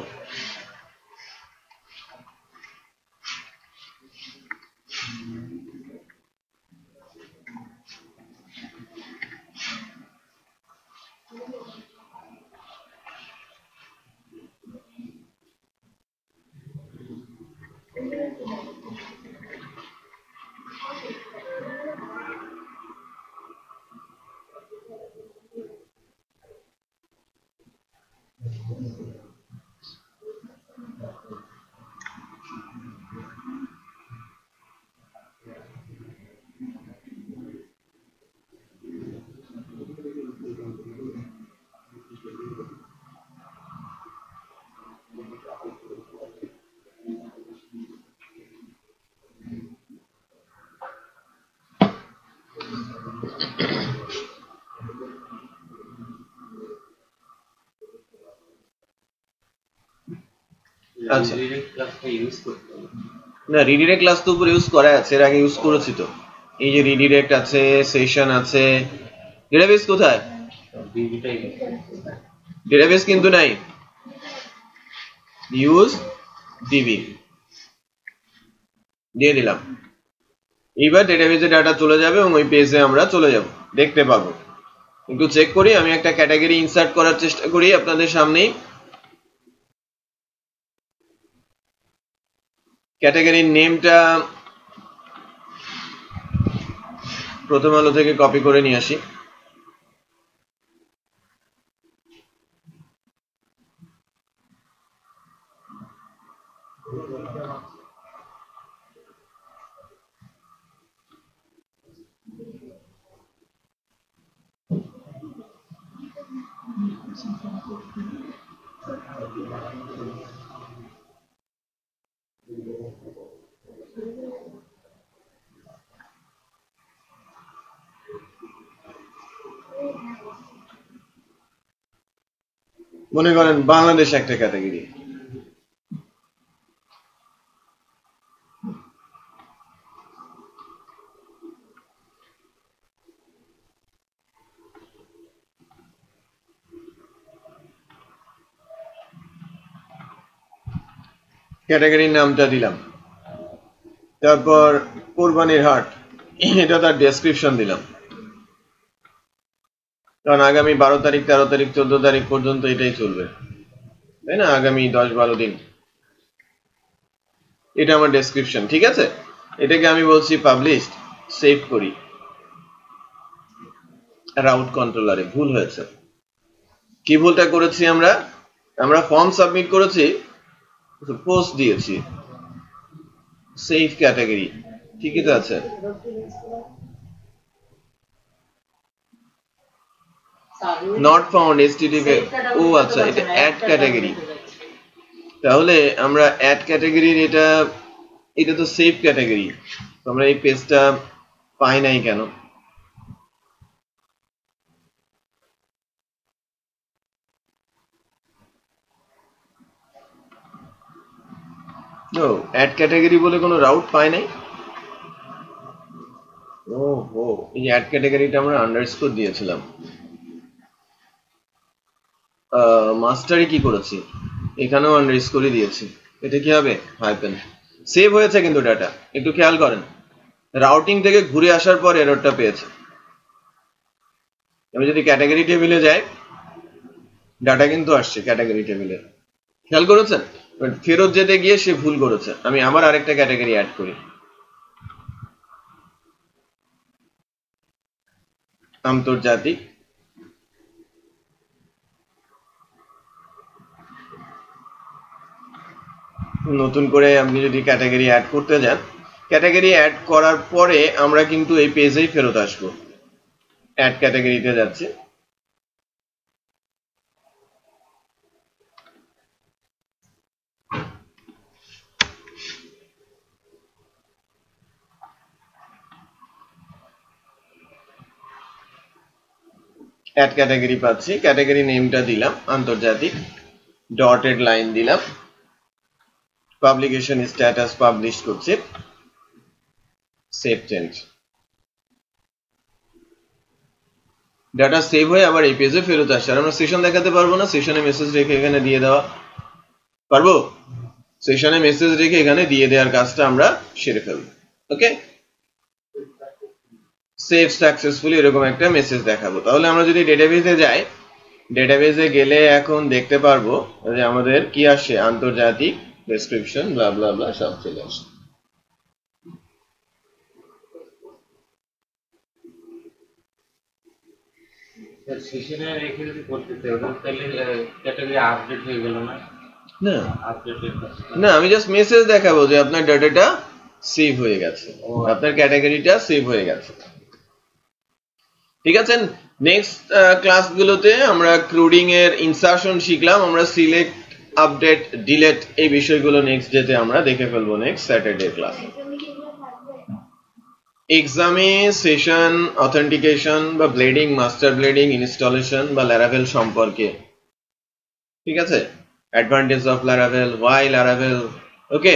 আচ্ছা রিডিরেক্ট ক্লাসটা ইউজ করতে হবে। না রিডিরেক্ট ক্লাস তো উপরে ইউজ করা আছে, এর আগে ইউজ করেছি তো। এই যে রিডিরেক্ট আছে, সেশন আছে, ডেটাবেস কোথায়? ডিবিটাই ডেটাবেস কিন্তু নাই, ইউজ ডিবি দিয়ে দিলাম। এইবার ডেটাবেসে ডাটা চলে যাবে এবং ওই পেজে আমরা চলে যাব, দেখতে পাবো। একটু চেক করি, আমি একটা ক্যাটাগরি ইনসার্ট করার চেষ্টা করি আপনাদের সামনেই। ক্যাটাগরির নেমটা প্রথম আলো থেকে কপি করে নিয়ে আসি। মনে করেন বাংলাদেশ একটা ক্যাটাগরি, ক্যাটাগরির নামটা দিলাম। তারপর কোরবানির হাট, এটা তার ডেসক্রিপশন দিলাম, কারণ আগামী 12 তারিখ 13 তারিখ 14 তারিখ পর্যন্ত এটাই চলবে, তাই না? আগামী 10-12 দিন। এটা আমার ডেসক্রিপশন, ঠিক আছে? এটাকে আমি বলছি পাবলিশড, সেভ করি। রাউট কন্ট্রোলারে ভুল হয়েছে। কি ভুলটা করেছি আমরা? আমরা ফর্ম সাবমিট করেছি, পোস্ট দিয়েছি সেভ ক্যাটাগরি, ঠিকই তো আছে। নট ফাউন্ড HTTP, ও আচ্ছা এটা অ্যাড ক্যাটাগরি। তাহলে আমরা অ্যাড ক্যাটাগরির এটা তো সেভ ক্যাটাগরি, আমরা এই পেজটা পাই নাই কেন? ও অ্যাড ক্যাটাগরি বলে কোনো রাউট পাই নাই। ও হো, এই অ্যাড ক্যাটাগরিটা আমরা আন্ডারস্কোর দিয়েছিলাম। মাস্টারে কি করেছি, এখানেও আন্ডারস্কোরই দিয়েছি। এটা কি হবে? হাইপেন। সেভ হয়েছে কিন্তু ডাটা, একটু খেয়াল করেন। রাউটিং থেকে ঘুরে আসার পর এররটা পেয়েছে। আমি যদি ক্যাটাগরি টেবিলে যাই, ডাটা কিন্তু আসছে ক্যাটাগরি টেবিলে, খেয়াল করেছেন? ফেরত যেতে গিয়ে সে ভুল করেছে। আমি আবার আরেকটা ক্যাটাগরি অ্যাড করি, আন্তর্জাতিক। নতুন করে আপনি যদি ক্যাটাগরি অ্যাড করতে যান, ক্যাটাগরি অ্যাড করার পরে আমরা কিন্তু এই পেজেই ফেরত আসবো। অ্যাড ক্যাটাগরিতে যাচ্ছে, অ্যাড ক্যাটাগরি পাচ্ছি। ক্যাটাগরি নেমটা দিলাম আন্তর্জাতিক, ডটেড লাইন দিলাম, পাবলিকেশন স্ট্যাটাস পাবলিশ করছে, সেভ চেঞ্জ। ডাটা সেভ হয়ে আবার এই পেজে ফেরত আসছে। আর আমরা সেশন দেখাতে পারবো না, সেশনে মেসেজ রেখে এখানে দিয়ে দেওয়া পারবো? সেশনে মেসেজ রেখে এখানে দিয়ে দেওয়ার কাজটা আমরা সেরে ফেলবো। ওকে, সেভ সাকসেসফুলি এরকম একটা মেসেজ দেখাবো। তাহলে আমরা যদি ডেটাবেসে যাই, ডেটাবেসে গেলে এখন দেখতে পারবো যে আমাদের কি আসে, আন্তর্জাতিক, ডেসক্রিপশন, ব্লা ব্লা ব্লা সব চলে আসে। সেশনে রেখে যদি করতে চাই, তাহলে ক্যাটাগরি আপডেট হয়ে গেল না? না আপডেটের না, আমি জাস্ট মেসেজ দেখাবো যে আপনার ডাটাটা সেভ হয়ে গেছে, আপনার ক্যাটাগরিটা সেভ হয়ে গেছে। ঠিক আছে, নেক্সট ক্লাসগুলোতে আমরা ক্রুডিং এর ইনসারশন শিখলাম, আমরা সিলেক্ট, আপডেট, ডিলেট এই বিষয়গুলো নেক্সট ডেতে আমরা দেখে ফেলবো, নেক্সট স্যাটারডে ক্লাসে। এক্সামে সেশন অথেন্টিকেশন বা ব্লেডিং, মাস্টার ব্লেডিং ইনস্টলেশন বা ল্যারাভেল সম্পর্কে, ঠিক আছে, অ্যাডভান্টেজ অফ ল্যারাভেল, ওয়াই ল্যারাভেল, ওকে,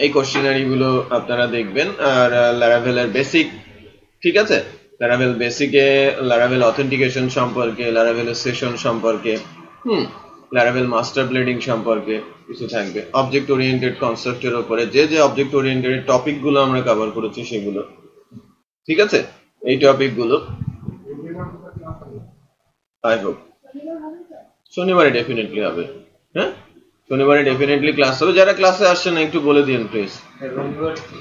এই কোশ্চেনারি গুলো আপনারা দেখবেন। আর ল্যারাভেলের বেসিক, ঠিক আছে, ল্যারাভেল বেসিকে ল্যারাভেল অথেন্টিকেশন সম্পর্কে, ল্যারাভেলের সেশন সম্পর্কে, ল্যারাভেল মাস্টার ব্লেডিং সম্পর্কে কিছু থাকবে। অবজেক্ট ওরিয়েন্টেড কনসেপ্টের উপরে যে যে অবজেক্ট ওরিয়েন্টেড টপিক গুলো আমরা কভার করেছি সেগুলো, ঠিক আছে, এই টপিক গুলো আই হোপ শনিবারে ডেফিনেটলি হবে। হ্যাঁ, শনিবারে ডেফিনেটলি ক্লাস হবে। যারা ক্লাসে আসছে না একটু বলে দিন প্লিজ। রবিবার ছুটি।